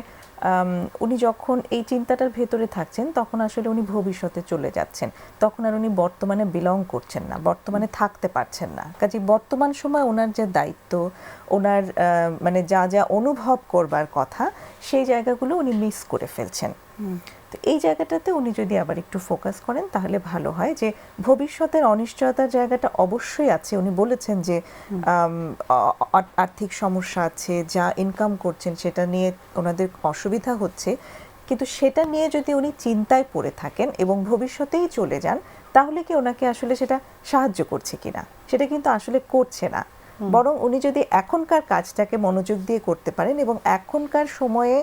উনি যখন এই চিন্তাটার ভেতরে থাকছেন, তখন আসলে উনি ভবিষ্যতে চলে যাচ্ছেন, তখন আর উনি বর্তমানে বিলং করছেন না, বর্তমানে থাকতে পারছেন না। কাজে বর্তমান সময় ওনার যে দায়িত্ব, ওনার মানে যা যা অনুভব করবার কথা, সেই জায়গাগুলো উনি মিস করে ফেলছেন। তো এই জায়গাটাতে উনি যদি আবার একটু ফোকাস করেন তাহলে ভালো হয়। যে ভবিষ্যতের অনিশ্চয়তার জায়গাটা অবশ্যই আছে, উনি বলেছেন যে আর্থিক সমস্যা আছে, যা ইনকাম করছেন সেটা নিয়ে ওনাদের অসুবিধা হচ্ছে, কিন্তু সেটা নিয়ে যদি উনি চিন্তায় পড়ে থাকেন এবং ভবিষ্যতেই চলে যান, তাহলে কি ওনাকে আসলে সেটা সাহায্য করছে কিনা? সেটা কিন্তু আসলে করছে না। বরং উনি যদি এখনকার কাজটাকে মনোযোগ দিয়ে করতে পারেন এবং এখনকার সময়ে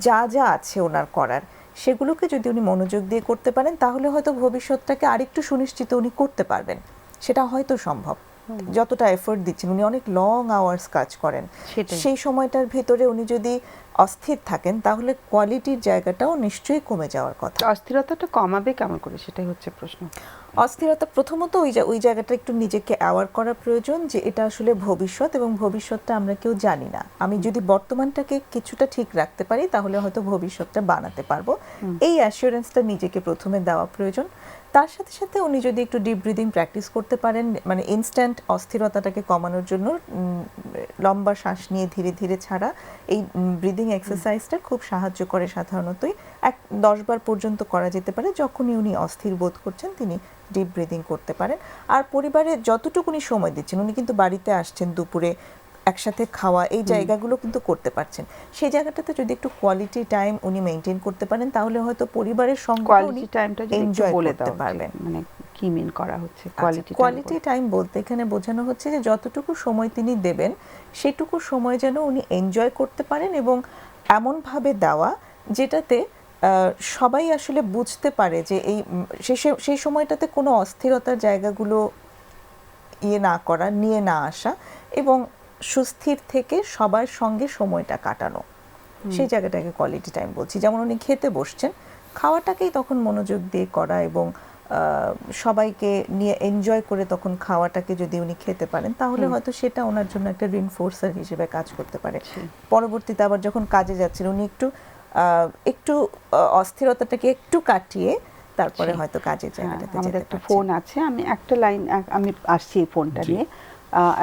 যা যা আছে ওনার করার, সেগুলোকে যদি উনি মনোযোগ দিয়ে করতে পারেন, তাহলে হয়তো ভবিষ্যৎটাকে আরেকটু সুনিশ্চিত উনি করতে পারবেন। সেটা হয়তো সম্ভব। যতটা এফোর্ট দিচ্ছেন, উনি অনেক লং আওয়ার্স কাজ করেন, সেই সময়টার ভিতরে উনি যদি অস্থির থাকেন, তাহলে কোয়ালিটির জায়গাটাও নিশ্চয়ই কমে যাওয়ার কথা। অস্থিরতাটা কমাবে কেমন করে, সেটাই হচ্ছে প্রশ্ন। অস্থিরতা প্রথমত ওই জায়গাটা একটু নিজেকে অ্যাওয়ার করা প্রয়োজন, যে এটা আসলে ভবিষ্যৎ, এবং ভবিষ্যৎটা আমরা কেউ জানি না। আমি যদি বর্তমানটাকে কিছুটা ঠিক রাখতে পারি, তাহলে হয়তো ভবিষ্যৎটা বানাতে পারবো। এই অ্যাসিওরেন্সটা নিজেকে প্রথমে দেওয়া প্রয়োজন। তার সাথে সাথে উনি যদি একটু ডিপ ব্রিদিং প্র্যাকটিস করতে পারেন, মানে ইনস্ট্যান্ট অস্থিরতাটাকে কমানোর জন্য লম্বা শ্বাস নিয়ে ধীরে ধীরে ছাড়া, এই ব্রিদিং এক্সারসাইজটা খুব সাহায্য করে। সাধারণতই 10 বার পর্যন্ত করা যেতে পারে। যখনই উনি অস্থির বোধ করছেন, তিনি ডিপ ব্রিদিং করতে পারেন। আর পরিবারে যতটুকুনি সময় দিচ্ছেন, উনি কিন্তু বাড়িতে আসছেন দুপুরে, একসাথে খাওয়া, এই জায়গাগুলো কিন্তু করতে পারছেন। সেই জায়গাটাতে যদি একটু কোয়ালিটি টাইম উনি মেনটেন করতে পারেন, তাহলে হয়তো পরিবারের সঙ্গে কোয়ালিটি টাইমটা যদি একটু এনজয় বলে করতে দাও পারবেন। মানে কি মিন করা হচ্ছে কোয়ালিটি টাইম বলতে এখানে বোঝানো হচ্ছে যে যতটুকু সময় তিনি দেবেন সেটুকু সময় যেন উনি এনজয় করতে পারেন, এবং এমনভাবে দেওয়া যেটাতে সবাই আসলে বুঝতে পারে যে সেই সময়টাতে কোনো অস্থিরতার জায়গাগুলো না করা, নিয়ে না আসা, এবং সুস্থির থেকে সবার সঙ্গে সময়টা কাটানো, সেই জায়গাটাকে কোয়ালিটি টাইম বলছি। যেমন উনি খেতে বসছেন, খাওয়াটাকেই তখন মনোযোগ দিয়ে করা এবং সবাইকে নিয়ে এনজয় করে তখন খাওয়াটাকে যদি উনি খেতে পারেন, তাহলে হয়তো সেটা ওনার জন্য একটা রিনফোর্সার হিসেবে কাজ করতে পারে। পরবর্তীতে আবার যখন কাজে যাচ্ছেন উনি একটু অস্থিরতাটাকে একটু কাটিয়ে তারপরে হয়তো কাজের জায়গাটাতে আমাদের যেতে একটা পারছেন। ফোন আছে, আমি একটা লাইন আমি আসছি এই ফোনটা নিয়ে।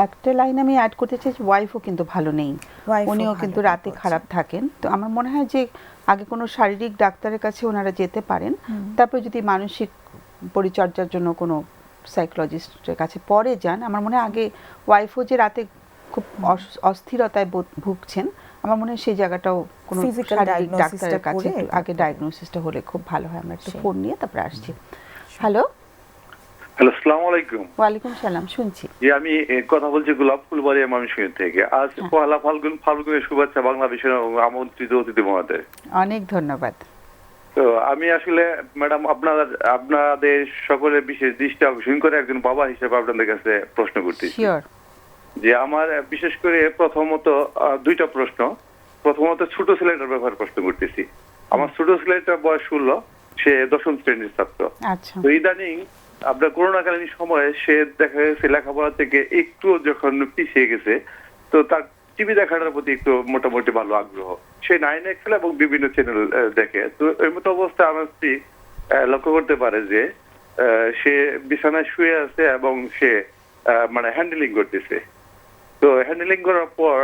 একটা লাইন আমি অ্যাড করতে চাই, ওয়াইফও কিন্তু ভালো নেই, ওয়াইফও উনিও ভালো কিন্তু নেই রাতে বলছেন। খারাপ থাকেন। তো আমার মনে হয় যে আগে কোনো শারীরিক ডাক্তারের কাছে ওনারা যেতে পারেন, তারপরে যদি মানসিক পরিচর্যার জন্য কোনো সাইকোলজিস্টের কাছে পরে যান। আমার মনে হয় আগে ওয়াইফও যে রাতে খুব অস্থিরতায় ভুগছেন, আমার মনে হয় সেই জায়গাটাও কোনো Physical শারীরিক diagnosis-টা ডাক্তারের কাছে করে একটু আগে ডায়াগনোসিসটা হলে খুব ভালো হয়। আমরা একটা সেই। ফোন নিয়ে তারপরে আসছি। হ্যালো, হ্যালো, আসসালামু আলাইকুম। ওয়ালাইকুম সালাম, শুনছি। জি, আমি কথা বলছি গোলাপ ফুলবাড়ি ময়মনসিংহ থেকে। আজ পহেলা ফাল্গুনের শুভেচ্ছা বাংলাদেশের আমন্ত্রিত অতিথি মহোদয়। অনেক ধন্যবাদ। তো আমি আসলে ম্যাডাম আপনাদের সকলের বিশেষ দৃষ্টি আকর্ষণ করে একজন বাবা হিসেবে আপনাদের কাছে প্রশ্ন করতেছি। শিওর। যে আমার বিশেষ করে প্রথমত দুইটা প্রশ্ন। প্রথমত ছোট ছেলেটার ব্যাপারে প্রশ্ন করতেছি। আমার ছোট ছেলেটার বয়স 16, সে 10ম শ্রেণীর ছাত্র। আচ্ছা। তো ইদানিং আপনার করোনাকালীন সময়ে সে দেখা গেছে লেখাপড়া থেকে একটু যখন পিছিয়ে গেছে, তো তার টিভি দেখাটার প্রতি একটু মোটামুটি ভালো আগ্রহ। সে 9 এক্সেল এবং বিভিন্ন চ্যানেল দেখে। তো এই মতো অবস্থায় আমার স্ত্রী লক্ষ্য করতে পারে যে সে বিছানায় শুয়ে আছে এবং সে মানে হ্যান্ডেলিং করতেছে। তো হ্যান্ডেলিং করার পর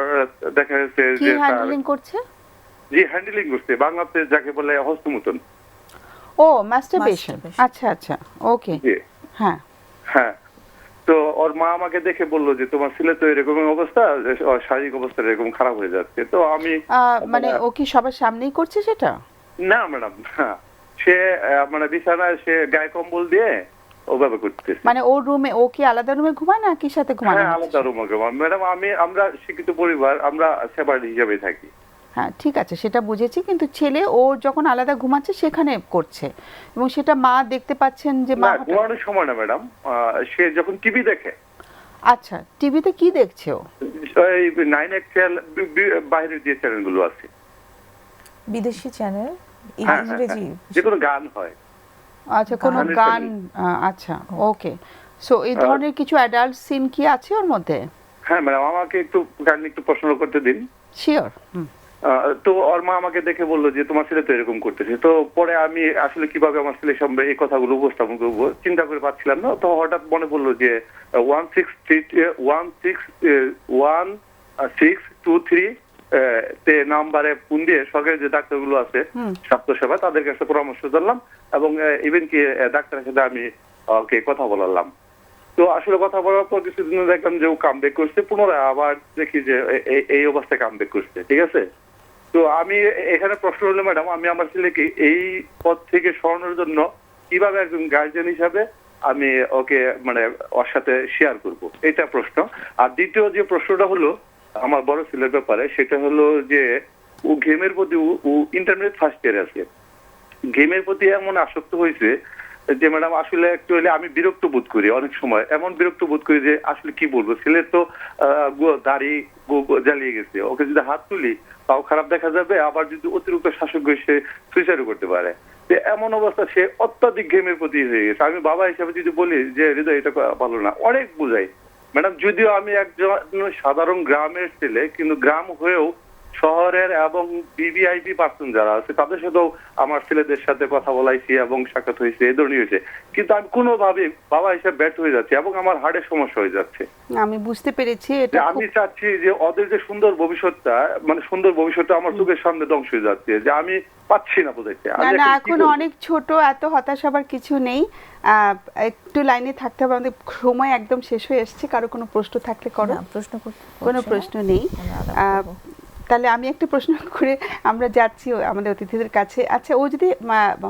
দেখা যাচ্ছে কি যে হ্যান্ডলিং করছে? জি, হ্যান্ডেলিং করছে, বাংলাতে যাকে বলে হস্তমৈথুন। ও, মাস্টারবেশন। Masturbation। আচ্ছা আচ্ছা, ওকে। জি, হ্যাঁ। হ্যাঁ। তো ওর মা আমাকে দেখে বললো যে তোমার ছেলে তো এরকম অবস্থা, ওর শারীরিক অবস্থা এরকম খারাপ হয়ে যাচ্ছে। তো আমি মানে ও কি সবার সামনেই করছে সেটা? না ম্যাডাম, সে মানে বিছানায় সে গায়ে কম্বল দিয়ে ওভাবে করতেছে। মানে ওর রুমে, ও কি আলাদা রুমে ঘুমায় না কি সাথে ঘুমানো হ্যাঁ, হচ্ছে? আলাদা রুমে ম্যাডাম। আমরা শিক্ষিত পরিবার, আমরা সেপারেট হিসেবে থাকি। হ্যাঁ ঠিক আছে, সেটা বুঝেছি, কিন্তু ছেলে ও যখন আলাদা ঘুমাচ্ছে সেখানে করছে এবং সেটা মা দেখতে পাচ্ছেন যে মা না, ঘুমানোর সময় না ম্যাডাম, সে যখন টিভি দেখে। আচ্ছা, টিভিতে কি দেখছে ও? এই 9 এক্সেল বাইরের যে চ্যানেলগুলো আছে, বিদেশি চ্যানেল, হ্যাঁ, ইংরেজি, যে কোনো গান হয়। আচ্ছা, কোনো গানের গান। channel। আচ্ছা, ওকে। সো এই ধরনের কিছু অ্যাডাল্ট সিন কি আছে ওর মধ্যে? হ্যাঁ ম্যাডাম, আমাকে একটু কাইন্ডলি একটু প্রশ্ন করতে দিন। শিওর। তো ওর মা আমাকে দেখে বললো যে তোমার ছেলে তো এরকম করতেছে। তো পরে আমি আসলে কিভাবে আমার ছেলের সামনে এই কথাগুলো উপস্থাপন করবো চিন্তা করে পাচ্ছিলাম না। তো হঠাৎ মনে পড়লো যে 1623 তে নাম্বারে ফোন দিয়ে সরকারি যে ডাক্তারগুলো আছে স্বাস্থ্য সেবা, তাদের কাছে পরামর্শ দিলাম এবং ইভেন কি ডাক্তারের সাথে আমি ওকে কথা বলালাম। তো আসলে কথা বলার পর কিছুদিন দেখলাম যে ও কামব্যাক করছে, পুনরায় আবার দেখি যে এই অবস্থায় কামব্যাক করছে। ঠিক আছে। তো আমি এখানে প্রশ্ন হলো ম্যাডাম, আমি আমার ছেলেকে এই পথ থেকে সরানোর জন্য কিভাবে একজন গার্জিয়ান হিসাবে আমি ওকে মানে ওর সাথে শেয়ার করব, এটা প্রশ্ন। আর দ্বিতীয় যে প্রশ্নটা হলো আমার বড় ছেলের ব্যাপারে, সেটা হলো যে ও গেমের প্রতি, ও ইন্টারমিডিয়েট ফার্স্ট ইয়ারে আছে, গেমের প্রতি এমন আসক্ত হয়েছে যে ম্যাডাম আসলে একচুয়ালি আমি বিরক্ত বোধ করি অনেক সময়, এমন বিরক্ত বোধ করি যে আসলে কি বলবো। ছেলের তো দাড়ি জ্বালিয়ে গেছে, ওকে যদি হাত তুলি তাও খারাপ দেখা যাবে, আবার যদি অতিরিক্ত শাসক হয়ে সে সুইসাইডও করতে পারে। এমন অবস্থা, সে অত্যাধিক গেমের প্রতি হয়ে গেছে। আমি বাবা হিসাবে যদি বলি যে হৃদয় এটা ভালো না, অনেক বুঝাই ম্যাডাম, যদিও আমি একজন সাধারণ গ্রামের ছেলে, কিন্তু গ্রাম হয়েও শহরের এবং ভিভিআইপি পার্সন যারা আছে তাদের সাথেও আমার ছেলেদের সাথে কথা বলাইছি এবং সাক্ষাৎ হয়েছে, এই ধরনের হয়েছে, কিন্তু আমি কোনোভাবে বাবা হিসেবে ব্যর্থ হয়ে যাচ্ছি এবং আমার হার্টের সমস্যা হয়ে যাচ্ছে। আমি বুঝতে পেরেছি যে এটা আমি চাচ্ছি যে ওদের যে সুন্দর ভবিষ্যৎটা আমার চোখের সামনে ধ্বংস হয়ে যাচ্ছে, যে আমি পাচ্ছি না বুঝাইতে। না না, এখন অনেক ছোট, এত হতাশ হবার কিছু নেই। একটু লাইনে থাকতে হবে, আমাদের সময় একদম শেষ হয়ে এসেছে। কারো কোনো প্রশ্ন থাকলে করো। কোনো প্রশ্ন নেই। তাহলে আমি একটা প্রশ্ন করে আমরা যাচ্ছি আমাদের অতিথিদের কাছে। আচ্ছা, ও যদি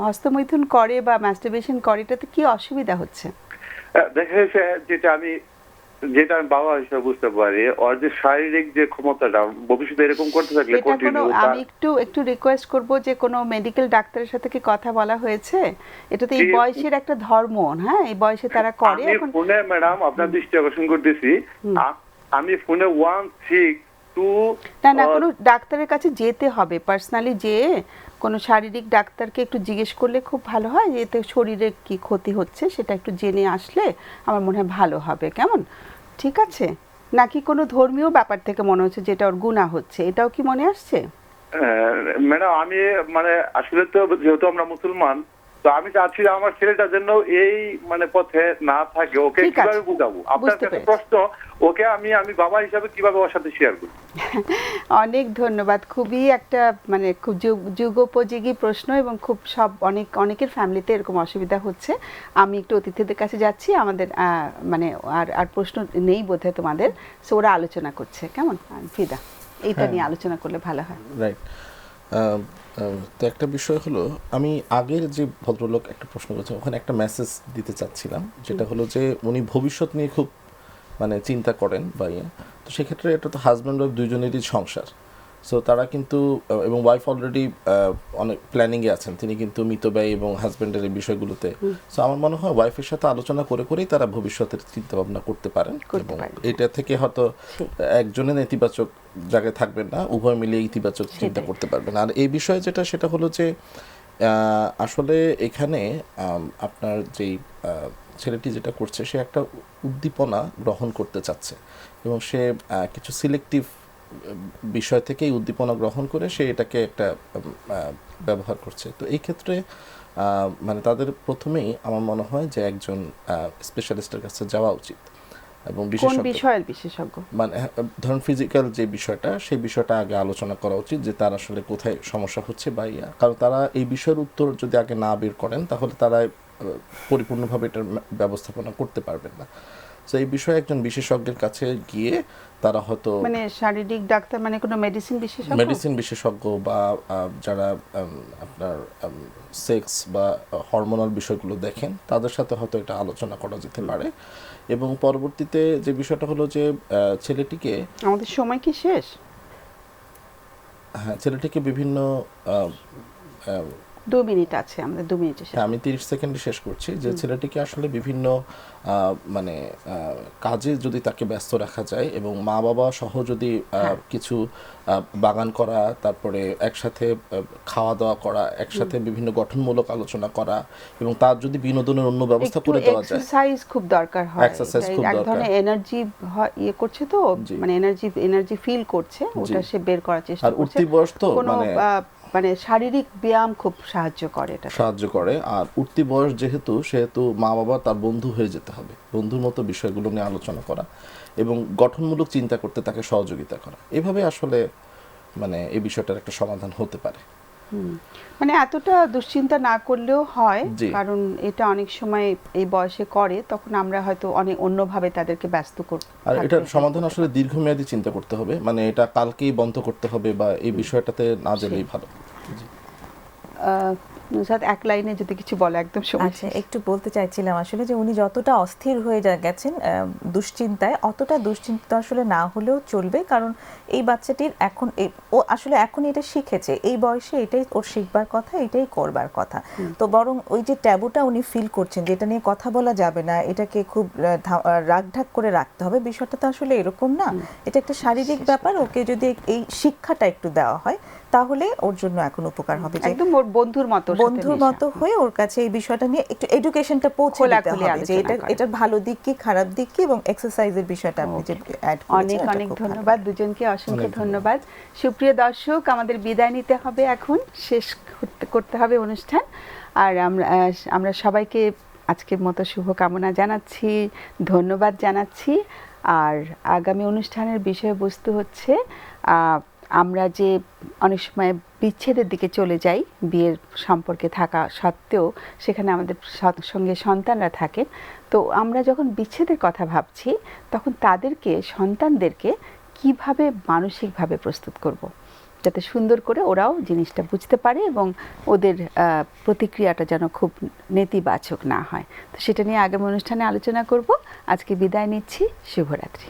হস্তমৈথুন করে বা ম্যাস্টারবেশন করে, এটাতে কি অসুবিধা হচ্ছে? দেখা যাচ্ছে যেটা আমি বাবা হিসেবে বুঝতে পারি, ওর যে শারীরিক যে ক্ষমতাটা ভবিষ্যতে এরকম করতে থাকলে এটা কোনো, আমি একটু রিকোয়েস্ট করব যে কোনো মেডিকেল ডাক্তারের সাথে কি কথা বলা হয়েছে? এটা তো এই বয়সের একটা হরমোন, হ্যাঁ, এই বয়সে তারা করে। এখন ফোনে ম্যাডাম আপনার দৃষ্টি আকর্ষণ করতেছি, আমি ফোনে 162 না, কোনো ডাক্তারের কাছে যেতে হবে, পার্সোনালি যেয়ে কোনো শারীরিক ডাক্তারকে একটু জিজ্ঞেস করলে খুব ভালো হয়, যে এতে শরীরে কি ক্ষতি হচ্ছে সেটা একটু জেনে আসলে আমার মনে হয় ভালো হবে। কেমন, ঠিক আছে? নাকি কোনো ধর্মীয় ব্যাপার থেকে মনে হচ্ছে যেটা ওর গুনাহ হচ্ছে, এটাও কি মনে আসছে? ম্যাডাম আমি আসলে তো যেহেতু আমরা মুসলমান, তো আমি চাচ্ছি আমার ছেলেটা যেন এই পথে না থাকে। ওকে কিভাবে বুঝাবো? আপনার কাছে প্রশ্ন, ওকে আমি বাবা হিসাবে কিভাবে ওর সাথে শেয়ার করব? অনেক ধন্যবাদ। খুবই একটা খুব যুগোপযোগী প্রশ্ন, এবং খুব অনেকের ফ্যামিলিতে এরকম অসুবিধা হচ্ছে। আমি একটু অতিথিদের কাছে যাচ্ছি, আমাদের আর প্রশ্ন নেই বোধহয় তোমাদের, সো ওরা আলোচনা করছে। কেমন ফিদা, এইটা নিয়ে আলোচনা করলে ভালো হয়। রাইট। তো একটা বিষয় হলো, আমি আগের যে ভদ্রলোক একটা প্রশ্ন করেছেন, ওখানে একটা মেসেজ দিতে চাচ্ছিলাম, যেটা হলো যে উনি ভবিষ্যৎ নিয়ে খুব চিন্তা করেন বা তো সেক্ষেত্রে এটা তো হাজব্যান্ড ওয়াইফ দুইজনেরই সংসার। সো তারা কিন্তু, এবং ওয়াইফ অলরেডি অনেক প্ল্যানিংয়ে আছেন, তিনি কিন্তু মিতব্যয় এবং হাজব্যান্ডের এই বিষয়গুলোতে। সো আমার মনে হয় ওয়াইফের সাথে আলোচনা করেই তারা ভবিষ্যতের চিন্তা ভাবনা করতে পারেন, এবং এটা থেকে হয়তো একজনের নেতিবাচক জায়গায় থাকবেন না, উভয় মিলে ইতিবাচক চিন্তা করতে পারবেন। আর এই বিষয়ে সেটা হলো যে আসলে এখানে আপনার যেই ছেলেটি যেটা করছে, সে একটা উদ্দীপনা গ্রহণ করতে চাচ্ছে, এবং সে কিছু সিলেক্টিভ বিষয় থেকে উদ্দীপনা গ্রহণ করে সে এটাকে একটা ব্যবহার করছে। তো এই ক্ষেত্রে তাদের প্রথমেই আমার মনে হয় যে একজন স্পেশালিস্টের কাছে যাওয়া উচিত, এবং বিশেষজ্ঞ ধরুন ফিজিক্যাল যে বিষয়টা, সেই বিষয়টা আগে আলোচনা করা উচিত, যে তার আসলে কোথায় সমস্যা হচ্ছে বা কারণ তারা এই বিষয়ের উত্তর যদি আগে না বের করেন, তাহলে তারা পরিপূর্ণভাবে এটার ব্যবস্থাপনা করতে পারবেন না। তো এই বিষয়ে একজন বিশেষজ্ঞের কাছে গিয়ে তারা হয়তো শারীরিক ডাক্তার, কোনো মেডিসিন বিশেষজ্ঞ বা যারা আপনার সেক্স বা হরমোনাল বিষয়গুলো দেখেন, তাদের সাথে হয়তো এটা আলোচনা করা যেতে পারে। এবং পরবর্তীতে যে বিষয়টা হলো যে ছেলেটিকে, আমাদের সময় কি শেষ? হ্যাঁ, ছেলেটিকে বিভিন্ন 2 মিনিট আছে, আমাদের 2 মিনিটে শেষ। আমি 30 সেকেন্ডে শেষ করছি। যে ছেলেটিকে আসলে বিভিন্ন কাজে যদি তাকে ব্যস্ত রাখা যায়, এবং মা বাবা সহ যদি কিছু বাগান করা, তারপরে একসাথে খাওয়া দাওয়া করা, একসাথে বিভিন্ন গঠনমূলক আলোচনা করা, এবং তার যদি বিনোদনের অন্য ব্যবস্থা করে দেওয়া যায়। এক্সারসাইজ খুব দরকার হয়, এক ধরনের এনার্জি করছে, তো এনার্জি ফিল করছে, ওটা সে বের করার চেষ্টা করছে। আর উঠতি বয়স তো শারীরিক ব্যায়াম খুব সাহায্য করে। আর উঠতি বয়স সেহেতু মা বাবা তার বন্ধু হয়ে যেতে হবে, বন্ধুর মতো বিষয়গুলো নিয়ে আলোচনা করা এবং গঠনমূলক চিন্তা করতে তাকে সহযোগিতা করা। এভাবে আসলে এই বিষয়টার একটা সমাধান হতে পারে। এতটা দুশ্চিন্তা না করলেও হয়, কারণ এটা অনেক সময় এই বয়সে করে, তখন আমরা হয়তো অনেক অন্যভাবে তাদেরকে ব্যস্ত করব। আর এটার সমাধান আসলে দীর্ঘমেয়াদী চিন্তা করতে হবে, এটা কালকেই বন্ধ করতে হবে বা এই বিষয়টাতে না গেলেই ভালো। নুসরাত এক লাইনে যদি কিছু বলে একদম সময়। আচ্ছা, একটু বলতে চাইছিলাম আসলে যে উনি যতটা অস্থির হয়ে গেছেন দুশ্চিন্তায়, অতটা দুশ্চিন্তা আসলে না হলেও চলবে, কারণ এই বাচ্চাটির এখন ও আসলে এখন এটা শিখেছে, এই বয়সে এটাই ওর শিখবার কথা, এটাই করবার কথা। তো বরং ওই যে ট্যাবুটা উনি ফিল করছেন, যেটা নিয়ে কথা বলা যাবে না, এটাকে খুব রাগঢাক করে রাখতে হবে, বিষয়টা তো আসলে এরকম না। এটা একটা শারীরিক ব্যাপার, ওকে যদি এই শিক্ষাটা একটু দেওয়া হয় তাহলে ওর জন্য এখন উপকার হবে। একদম ওর বন্ধুর মতো বন্ধুর মেশা। মতো হয়ে ওর কাছে এই বিষয়টা নিয়ে একটু এডুকেশনটা পৌঁছে দিতে খোলাখুলি হবে যে আলোচনা করা। এটার ভালো দিক কি খারাপ দিক কি এবং এক্সারসাইজের বিষয়টা আপনি যে অ্যাড করেছেন অনেক এটা অনেক খুব ভালো। ধন্যবাদ দুজনকে, অসংখ্য অনেক ধন্যবাদ। সুপ্রিয় দর্শক, আমাদের বিদায় নিতে হবে, এখন শেষ করতে হবে অনুষ্ঠান। আর আমরা সবাইকে আজকের মতো শুভকামনা জানাচ্ছি, ধন্যবাদ জানাচ্ছি। আর আগামী অনুষ্ঠানের বিষয়বস্তু হচ্ছে আমরা যে অনেক সময় বিচ্ছেদের দিকে চলে যাই, বিয়ের সম্পর্কে থাকা সত্ত্বেও সেখানে আমাদের সঙ্গে সন্তানরা থাকেন। তো আমরা যখন বিচ্ছেদের কথা ভাবছি তখন সন্তানদেরকে কিভাবে মানসিকভাবে প্রস্তুত করব, যাতে সুন্দর করে ওরাও জিনিসটা বুঝতে পারে এবং ওদের প্রতিক্রিয়াটা যেন খুব নেতিবাচক না হয়। তো সেটা নিয়ে আগামী অনুষ্ঠানে আলোচনা করব। আজকে বিদায় নিচ্ছি, শুভরাত্রি।